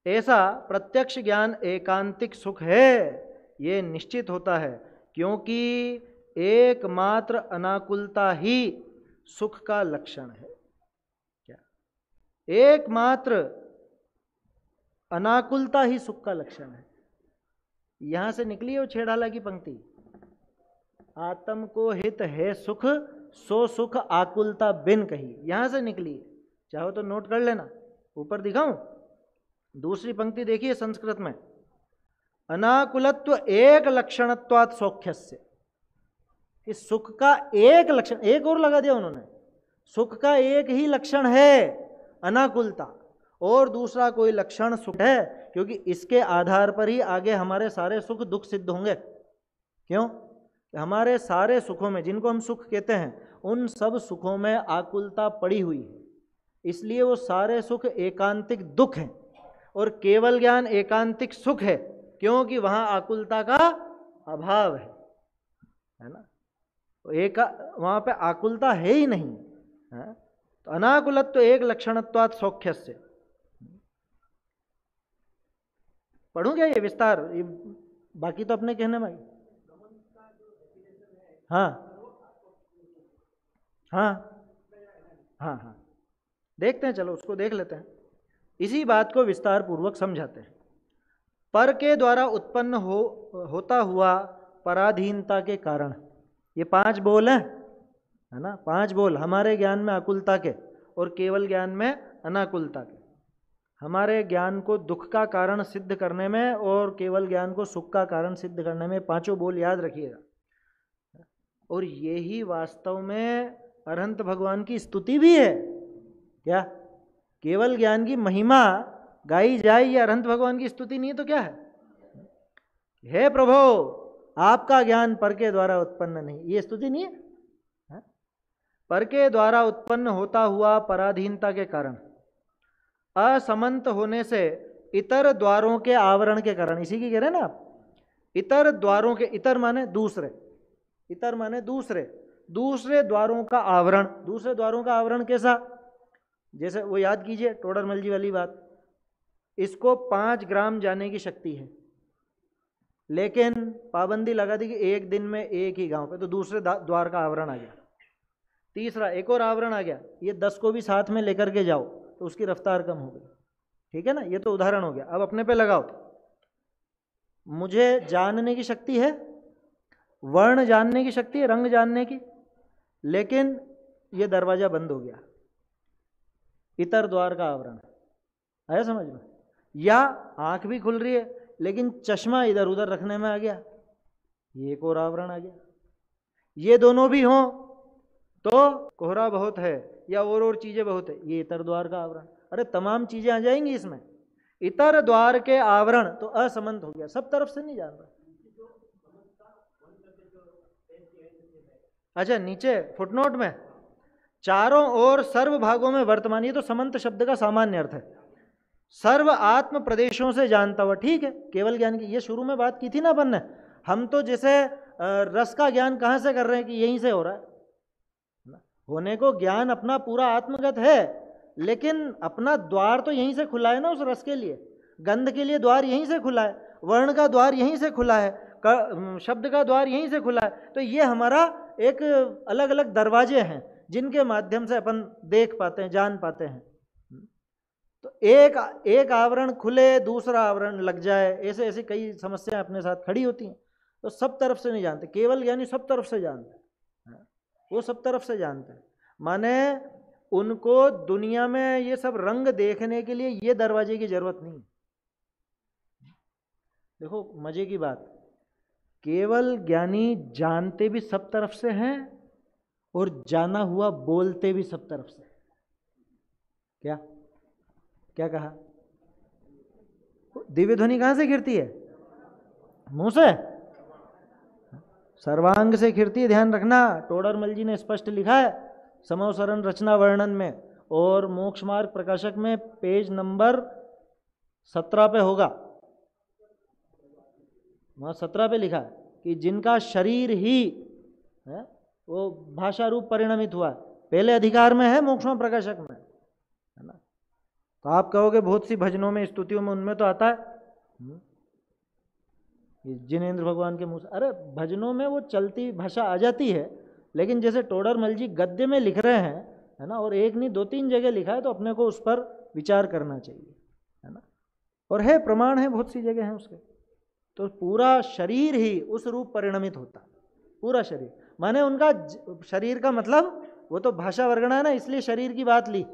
ऐसा प्रत्यक्ष ज्ञान एकांतिक सुख है, ये निश्चित होता है, क्योंकि एकमात्र अनाकुलता ही सुख का लक्षण है। क्या? एकमात्र अनाकुलता ही सुख का लक्षण है। यहां से निकली वो छेड़ाला की पंक्ति, आत्म को हित है सुख, सो सुख आकुलता बिन कही, यहां से निकली। चाहो तो नोट कर लेना, ऊपर दिखाऊं, दूसरी पंक्ति देखिए संस्कृत में, अनाकुलत्व एक लक्षणत्वात् सौख्यस्य, कि सुख का एक लक्षण, एक और लगा दिया उन्होंने, सुख का एक ही लक्षण है अनाकुलता, और दूसरा कोई लक्षण सुख है, क्योंकि इसके आधार पर ही आगे हमारे सारे सुख दुख सिद्ध होंगे। क्यों? हमारे सारे सुखों में, जिनको हम सुख कहते हैं, उन सब सुखों में आकुलता पड़ी हुई है, इसलिए वो सारे सुख एकांतिक दुख हैं। और केवल ज्ञान एकांतिक सुख है, क्योंकि वहां आकुलता का अभाव है ना, एक वहां पे आकुलता है ही नहीं है। तो अनाकुलत्व एक लक्षणत्वात् सौख्यस्य, पढ़ूं क्या ये विस्तार, ये बाकी तो अपने कहने में। हाँ हाँ हाँ हाँ, देखते हैं, चलो उसको देख लेते हैं। इसी बात को विस्तार पूर्वक समझाते हैं। पर के द्वारा उत्पन्न होता हुआ पराधीनता के कारण, ये 5 बोल हैं, है ना, 5 बोल हमारे ज्ञान में आकुलता के और केवल ज्ञान में अनाकुलता के। हमारे ज्ञान को दुख का कारण सिद्ध करने में और केवल ज्ञान को सुख का कारण सिद्ध करने में 5 बोल याद रखिएगा। और यही वास्तव में अरहंत भगवान की स्तुति भी है। क्या? केवल ज्ञान की महिमा गाई जाए, ये अरहंत भगवान की स्तुति नहीं है तो क्या है? हे प्रभु, आपका ज्ञान पर के द्वारा उत्पन्न नहीं, ये स्तुति नहीं है? पर के द्वारा उत्पन्न होता हुआ पराधीनता के कारण, असमंत होने से इतर द्वारों के आवरण के कारण, इसी की कह रहे हैं ना आप, इतर द्वारों के, इतर माने दूसरे, इतर माने दूसरे, दूसरे द्वारों का आवरण। दूसरे द्वारों का आवरण कैसा? जैसे वो याद कीजिए टोडरमल जी वाली बात, इसको 5 ग्राम जाने की शक्ति है, लेकिन पाबंदी लगा दी कि एक दिन में एक ही गांव पे, तो दूसरे द्वार का आवरण आ गया। तीसरा एक और आवरण आ गया, ये 10 को भी साथ में लेकर के जाओ तो उसकी रफ्तार कम हो गई। ठीक है ना, ये तो उदाहरण हो गया। अब अपने पे लगाओ, मुझे जानने की शक्ति है, वर्ण जानने की शक्ति है, रंग जानने की, लेकिन ये दरवाजा बंद हो गया, इतर द्वार का आवरण आया समझ में। या आंख भी खुल रही है लेकिन चश्मा इधर उधर रखने में आ गया, ये एक और आवरण आ गया। ये दोनों भी हों तो कोहरा बहुत है या और चीजें बहुत है, ये इतर द्वार का आवरण। अरे तमाम चीजें आ जाएंगी इसमें। इतर द्वार के आवरण तो असमंत हो गया, सब तरफ से नहीं जान रहा। अच्छा, नीचे फुटनोट में चारों ओर सर्व भागों में वर्तमान, ये तो समंत शब्द का सामान्य अर्थ है। सर्व आत्म प्रदेशों से जानता हुआ, ठीक है, केवल ज्ञान की ये शुरू में बात की थी ना अपन ने। हम तो जैसे रस का ज्ञान कहाँ से कर रहे हैं कि यहीं से हो रहा है। होने को ज्ञान अपना पूरा आत्मगत है, लेकिन अपना द्वार तो यहीं से खुला है ना उस रस के लिए। गंध के लिए द्वार यहीं से खुला है, वर्ण का द्वार यहीं से खुला है, शब्द का द्वार यहीं से खुला है। तो ये हमारा एक अलग अलग दरवाजे हैं जिनके माध्यम से अपन देख पाते हैं, जान पाते हैं। तो एक आवरण खुले, दूसरा आवरण लग जाए, ऐसे ऐसे कई समस्याएं अपने साथ खड़ी होती हैं। तो सब तरफ से नहीं जानते, केवल ज्ञानी सब तरफ से जानते हैं, वो सब तरफ से जानते हैं। माने उनको दुनिया में ये सब रंग देखने के लिए ये दरवाजे की जरूरत नहीं। देखो मजे की बात, केवल ज्ञानी जानते भी सब तरफ से हैं और जाना हुआ बोलते भी सब तरफ से। क्या क्या कहा? दिव्य ध्वनि कहां से गिरती है? मुंह से, सर्वांग से गिरती है, ध्यान रखना। टोडरमल जी ने स्पष्ट लिखा है समवसरण रचना वर्णन में, और मोक्ष मार्ग प्रकाशक में पेज नंबर 17 पे होगा। वहाँ 17 पे लिखा है कि जिनका शरीर ही है वो भाषा रूप परिणमित हुआ, पहले अधिकार में है, मोक्षों प्रकाशक में, है ना। तो आप कहोगे बहुत सी भजनों में, स्तुतियों में, उनमें तो आता है जिनेंद्र भगवान के मुंह से। अरे भजनों में वो चलती भाषा आ जाती है, लेकिन जैसे टोडरमल जी गद्य में लिख रहे हैं, है ना, और एक नहीं 2-3 जगह लिखा है, तो अपने को उस पर विचार करना चाहिए, है ना। और है प्रमाण है, बहुत सी जगह हैं उसके। तो पूरा शरीर ही उस रूप परिणमित होता, पूरा शरीर, माने उनका शरीर का मतलब वो तो भाषा वर्गणा है ना, इसलिए शरीर की बात ली,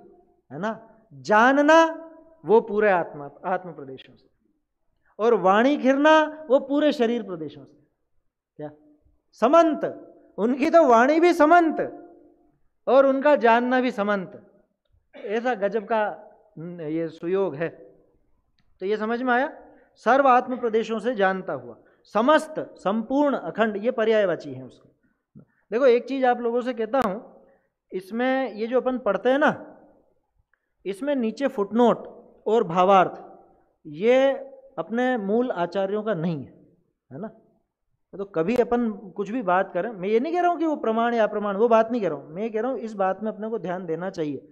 है ना। जानना वो पूरे आत्म प्रदेशों से, और वाणी घिरना वो पूरे शरीर प्रदेशों से। क्या समंत, उनकी तो वाणी भी समंत और उनका जानना भी समंत, ऐसा गजब का ये सुयोग है। तो ये समझ में आया, सर्व आत्म प्रदेशों से जानता हुआ, समस्त, संपूर्ण, अखंड, ये पर्यायवाची है उसके। देखो एक चीज आप लोगों से कहता हूं, इसमें ये जो अपन पढ़ते हैं ना, इसमें नीचे फुटनोट और भावार्थ ये अपने मूल आचार्यों का नहीं है ना। तो कभी अपन कुछ भी बात करें, मैं ये नहीं कह रहा हूँ कि वो प्रमाण या अप्रमाण, वो बात नहीं कह रहा हूँ, मैं ये कह रहा हूँ इस बात में अपने को ध्यान देना चाहिए।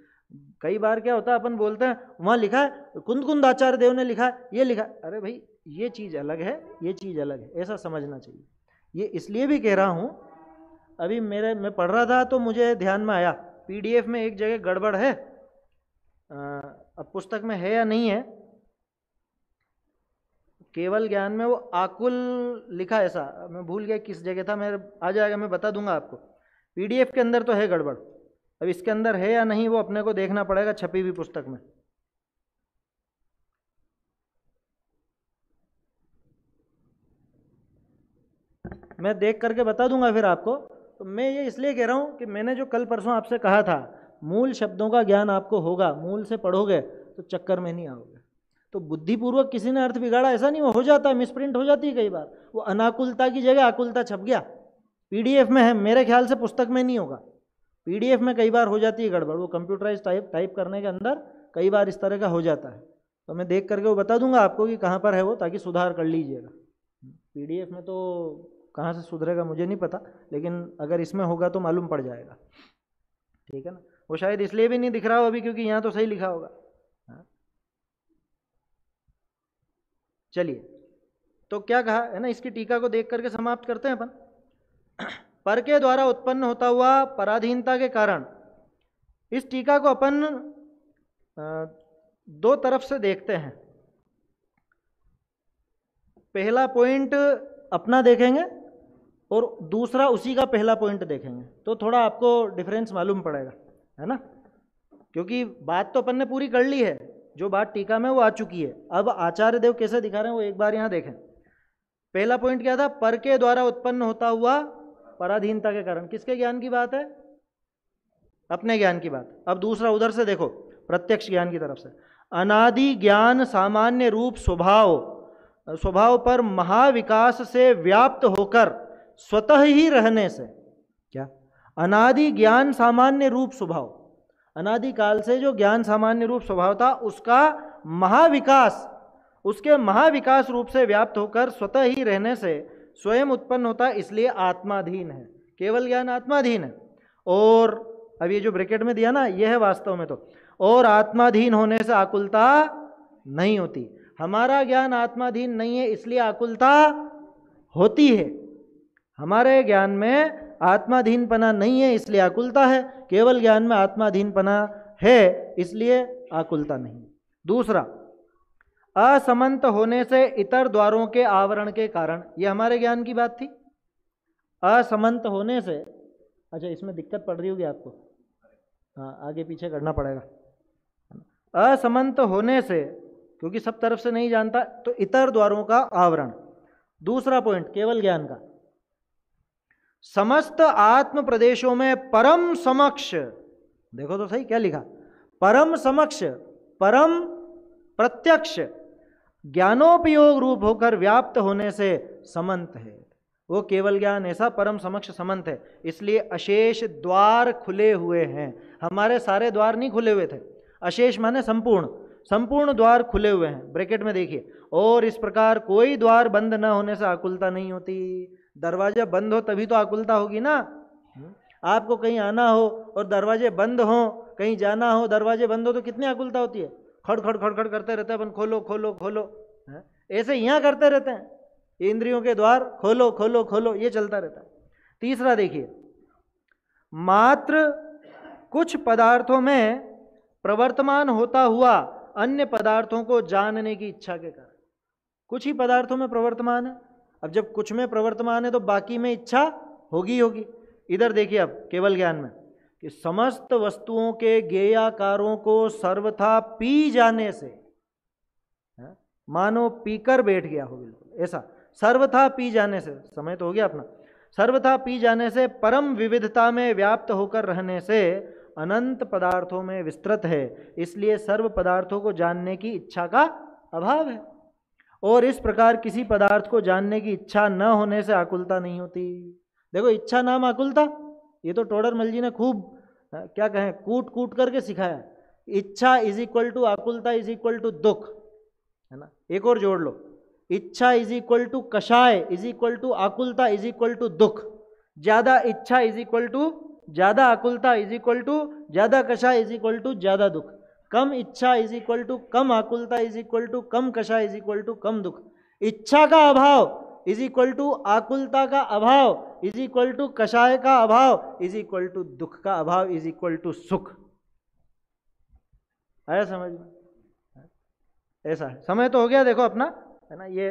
कई बार क्या होता है, अपन बोलते हैं वहाँ लिखा है कुंद आचार्य देव ने लिखा है, ये लिखा, अरे भाई ये चीज़ अलग है, ये चीज़ अलग है, ऐसा समझना चाहिए। ये इसलिए भी कह रहा हूँ, अभी मैं पढ़ रहा था तो मुझे ध्यान में आया, PDF में एक जगह गड़बड़ है, अब पुस्तक में है या नहीं है, केवल ज्ञान में वो आकुल लिखा, ऐसा मैं भूल गया किस जगह था, मेरे आ जाएगा, मैं बता दूंगा आपको। PDF के अंदर तो है गड़बड़, अब इसके अंदर है या नहीं वो अपने को देखना पड़ेगा छपी हुई पुस्तक में। मैं देख करके बता दूंगा फिर आपको। तो मैं ये इसलिए कह रहा हूँ कि मैंने जो कल परसों आपसे कहा था, मूल शब्दों का ज्ञान आपको होगा, मूल से पढ़ोगे तो चक्कर में नहीं आओगे। तो बुद्धिपूर्वक किसी ने अर्थ बिगाड़ा ऐसा नहीं, हो जाता है, मिसप्रिंट हो जाती है कई बार, वो अनाकुलता की जगह आकुलता छप गया, PDF में है, मेरे ख्याल से पुस्तक में नहीं होगा, PDF में कई बार हो जाती है गड़बड़, वो कंप्यूटराइज टाइप करने के अंदर कई बार इस तरह का हो जाता है। तो मैं देख करके वो बता दूंगा आपको कि कहाँ पर है वो, ताकि सुधार कर लीजिएगा। PDF में तो कहाँ से सुधरेगा मुझे नहीं पता, लेकिन अगर इसमें होगा तो मालूम पड़ जाएगा, ठीक है ना। वो शायद इसलिए भी नहीं दिख रहा हो अभी क्योंकि यहाँ तो सही लिखा होगा। चलिए, तो क्या कहा है ना, इसकी टीका को देख करके समाप्त करते हैं अपन। पर के द्वारा उत्पन्न होता हुआ पराधीनता के कारण, इस टीका को अपन 2 तरफ से देखते हैं। पहला पॉइंट अपना देखेंगे और दूसरा उसी का पहला पॉइंट देखेंगे, तो थोड़ा आपको डिफरेंस मालूम पड़ेगा, है ना। क्योंकि बात तो अपन ने पूरी कर ली है, जो बात टीका में वो आ चुकी है। अब आचार्य देव कैसे दिखा रहे हैं वो एक बार यहां देखें। पहला पॉइंट क्या था, पर के द्वारा उत्पन्न होता हुआ पराधीनता के कारण, किसके ज्ञान की बात है, अपने ज्ञान की बात। अब दूसरा उधर से देखो, प्रत्यक्ष ज्ञान की तरफ से, अनादि ज्ञान सामान्य रूप स्वभाव पर महाविकास से व्याप्त होकर स्वतः ही रहने से, क्या अनादि ज्ञान सामान्य रूप स्वभाव, अनादि काल से जो ज्ञान सामान्य रूप स्वभाव था उसका महाविकास, उसके महाविकास रूप से व्याप्त होकर स्वतः ही रहने से स्वयं उत्पन्न होता, इसलिए आत्माधीन है। केवल ज्ञान आत्माधीन है, और अब ये जो ब्रैकेट में दिया ना, यह है वास्तव में तो, और आत्माधीन होने से आकुलता नहीं होती। हमारा ज्ञान आत्माधीन नहीं है इसलिए आकुलता होती है, हमारे ज्ञान में आत्माधीनपना नहीं है इसलिए आकुलता है, केवल ज्ञान में आत्माधीनपना है इसलिए आकुलता नहीं। दूसरा, असमंत होने से इतर द्वारों के आवरण के कारण, ये हमारे ज्ञान की बात थी, असमंत होने से, अच्छा इसमें दिक्कत पड़ रही होगी आपको, हाँ आगे पीछे करना पड़ेगा। असमंत होने से, क्योंकि सब तरफ से नहीं जानता, तो इतर द्वारों का आवरण। दूसरा पॉइंट केवल ज्ञान का, समस्त आत्म प्रदेशों में परम समक्ष, देखो तो सही क्या लिखा, परम समक्ष, परम प्रत्यक्ष ज्ञानोपयोग रूप होकर व्याप्त होने से समंत है। वो केवल ज्ञान ऐसा परम समक्ष समंत है, इसलिए अशेष द्वार खुले हुए हैं। हमारे सारे द्वार नहीं खुले हुए थे, अशेष माने संपूर्ण, संपूर्ण द्वार खुले हुए हैं, ब्रैकेट में देखिए, और इस प्रकार कोई द्वार बंद न होने से आकुलता नहीं होती। दरवाजा बंद हो तभी तो आकुलता होगी ना। आपको कहीं आना हो और दरवाजे बंद हो, कहीं जाना हो दरवाजे बंद हो तो कितनी आकुलता होती है, खड़ खड़ खड़ खड़ करते रहते हैं अपन, खोलो खोलो खोलो। ऐसे यहाँ करते रहते हैं, इंद्रियों के द्वार खोलो खोलो खोलो, ये चलता रहता है। तीसरा देखिए, मात्र कुछ पदार्थों में प्रवर्तमान होता हुआ अन्य पदार्थों को जानने की इच्छा के कारण। कुछ ही पदार्थों में प्रवर्तमान है, अब जब कुछ में प्रवर्तमान है तो बाकी में इच्छा होगी होगी। इधर देखिए अब केवल ज्ञान में कि समस्त वस्तुओं के ज्ञेयाकारों को सर्वथा पी जाने से, मानो पीकर बैठ गया हो, बिल्कुल ऐसा, सर्वथा पी जाने से, समय तो हो गया अपना, सर्वथा पी जाने से परम विविधता में व्याप्त होकर रहने से अनंत पदार्थों में विस्तृत है, इसलिए सर्व पदार्थों को जानने की इच्छा का अभाव है। और इस प्रकार किसी पदार्थ को जानने की इच्छा न होने से आकुलता नहीं होती। देखो इच्छा नाम आकुलता, ये तो टोडरमल जी ने खूब क्या कहें कूट कूट करके सिखाया। इच्छा इज इक्वल टू आकुलता इज इक्वल टू दुख, है ना। एक और जोड़ लो, इच्छा इज इक्वल टू कषाय इज इक्वल टू आकुलता इज इक्वल टू दुख। ज्यादा इच्छा इज इक्वल टू ज्यादा आकुलता इज इक्वल टू ज्यादा कषाय इज इक्वल टू ज्यादा दुख। कम इच्छा इज इक्वल टू कम आकुलता इज इक्वल टू कम कषाय इज इक्वल टू कम दुख। इच्छा का अभाव इज इक्वल टू आकुलता का अभाव इज इक्वल टू कषाय का अभाव इज इक्वल टू दुख का अभाव इज इक्वल टू सुख। आया समझ में? ऐसा है। समय तो हो गया देखो अपना, है ना, ये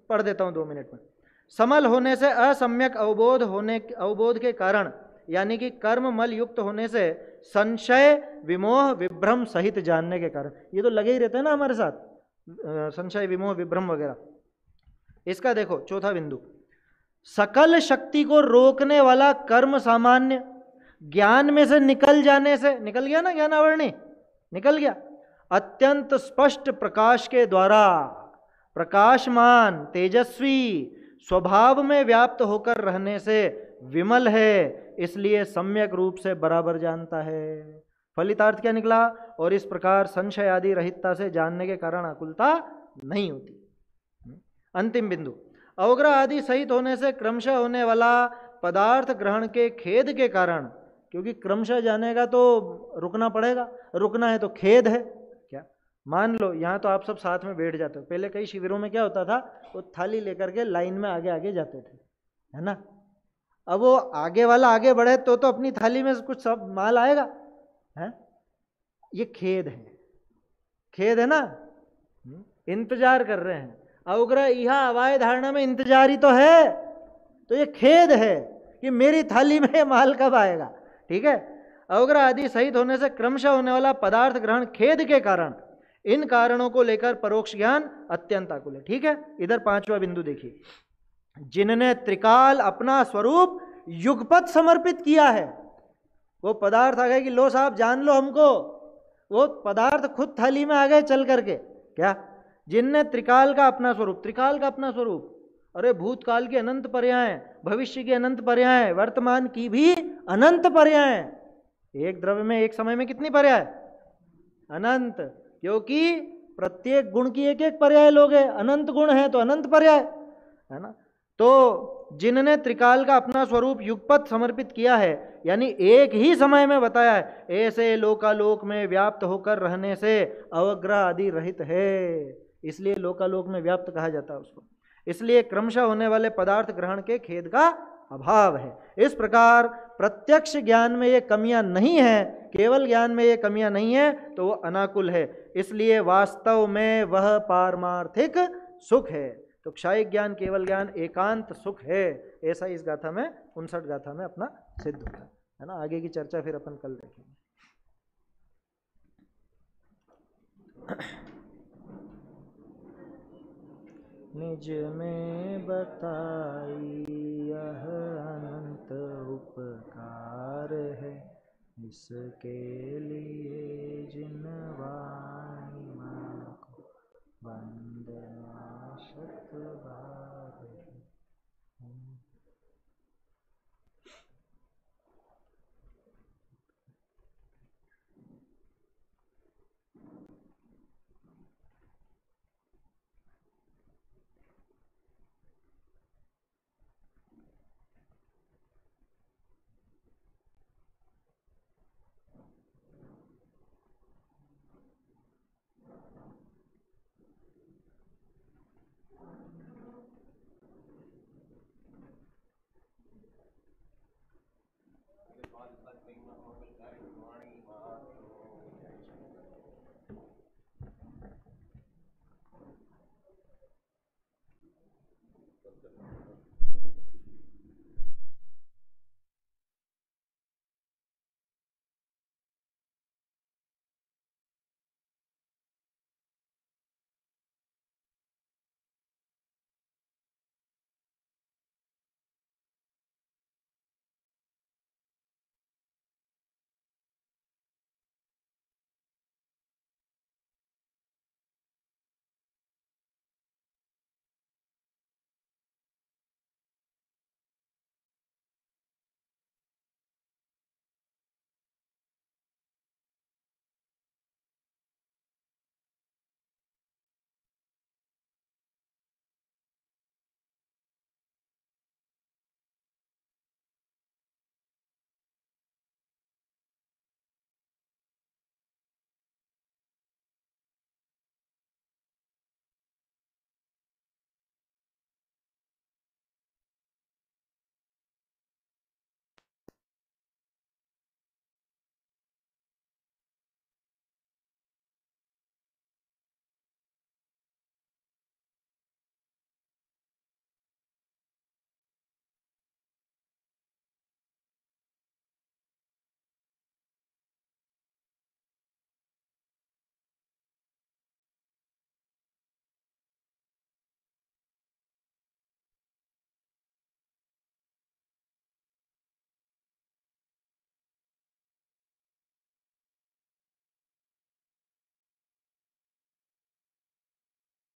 पढ़ देता हूं 2 मिनट में। समल होने से असम्यक अवबोध के कारण, यानी कि कर्म मल युक्त होने से संशय विमोह विभ्रम सहित जानने के कारण, ये तो लगे ही रहते हैं ना हमारे साथ, संशय विमोह विभ्रम वगैरह। इसका देखो चौथा बिंदु, सकल शक्ति को रोकने वाला कर्म सामान्य ज्ञान में से निकल जाने से, निकल गया ना, ज्ञानावरणी निकल गया, अत्यंत स्पष्ट प्रकाश के द्वारा प्रकाशमान तेजस्वी स्वभाव में व्याप्त होकर रहने से विमल है, इसलिए सम्यक रूप से बराबर जानता है। फलितार्थ क्या निकला? और इस प्रकार संशय आदि रहितता से जानने के कारण आकुलता नहीं होती। अंतिम बिंदु, अवग्रह आदि सहित होने से क्रमशः होने वाला पदार्थ ग्रहण के खेद के कारण, क्योंकि क्रमशः जानेगा तो रुकना पड़ेगा, रुकना है तो खेद है। क्या मान लो यहाँ तो आप सब साथ में बैठ जाते हो, पहले कई शिविरों में क्या होता था, वो थाली लेकर के लाइन में आगे आगे जाते थे, है ना। अब वो आगे वाला आगे बढ़े तो अपनी थाली में कुछ सब माल आएगा, है? ये खेद है, खेद है ना, इंतजार कर रहे हैं। अवग्रह इहा अवाय धारणा में इंतजार ही तो है, तो ये खेद है कि मेरी थाली में माल कब आएगा। ठीक है, अवग्रह आदि सहित होने से क्रमशः होने वाला पदार्थ ग्रहण खेद के कारण, इन कारणों को लेकर परोक्ष ज्ञान अत्यंत आकुल है। ठीक है, इधर 5वां बिंदु देखिए, जिनने त्रिकाल अपना स्वरूप युगपत समर्पित किया है, वो पदार्थ आ गए कि लो साहब जान लो हमको, वो पदार्थ खुद थाली में आ गए चल करके। क्या? जिनने त्रिकाल का अपना स्वरूप, त्रिकाल का अपना स्वरूप, अरे भूतकाल के अनंत पर्याय, भविष्य के अनंत पर्याय, वर्तमान की भी अनंत पर्याय। एक द्रव्य में एक समय में कितनी पर्याय? अनंत, क्योंकि प्रत्येक गुण की एक एक पर्याय लोग है, अनंत गुण है तो अनंत पर्याय, है ना। तो जिनने त्रिकाल का अपना स्वरूप युगपत समर्पित किया है, यानी एक ही समय में बताया है, ऐसे लोकालोक में व्याप्त होकर रहने से अवग्रह आदि रहित है, इसलिए लोकालोक में व्याप्त कहा जाता है उसको। इसलिए क्रमशः होने वाले पदार्थ ग्रहण के खेद का अभाव है। इस प्रकार प्रत्यक्ष ज्ञान में ये कमियां नहीं है, केवल ज्ञान में ये कमियां नहीं है, तो वो अनाकुल है, इसलिए वास्तव में वह पारमार्थिक सुख है। तो क्षायिक ज्ञान, केवल ज्ञान एकांत सुख है, ऐसा इस गाथा में 59 गाथा में अपना सिद्ध होता है ना। आगे की चर्चा फिर अपन कल देखेंगे। निज में बताई यह अनंत उपकार है, इसके लिए जिन वाणी को वंदना शत बार।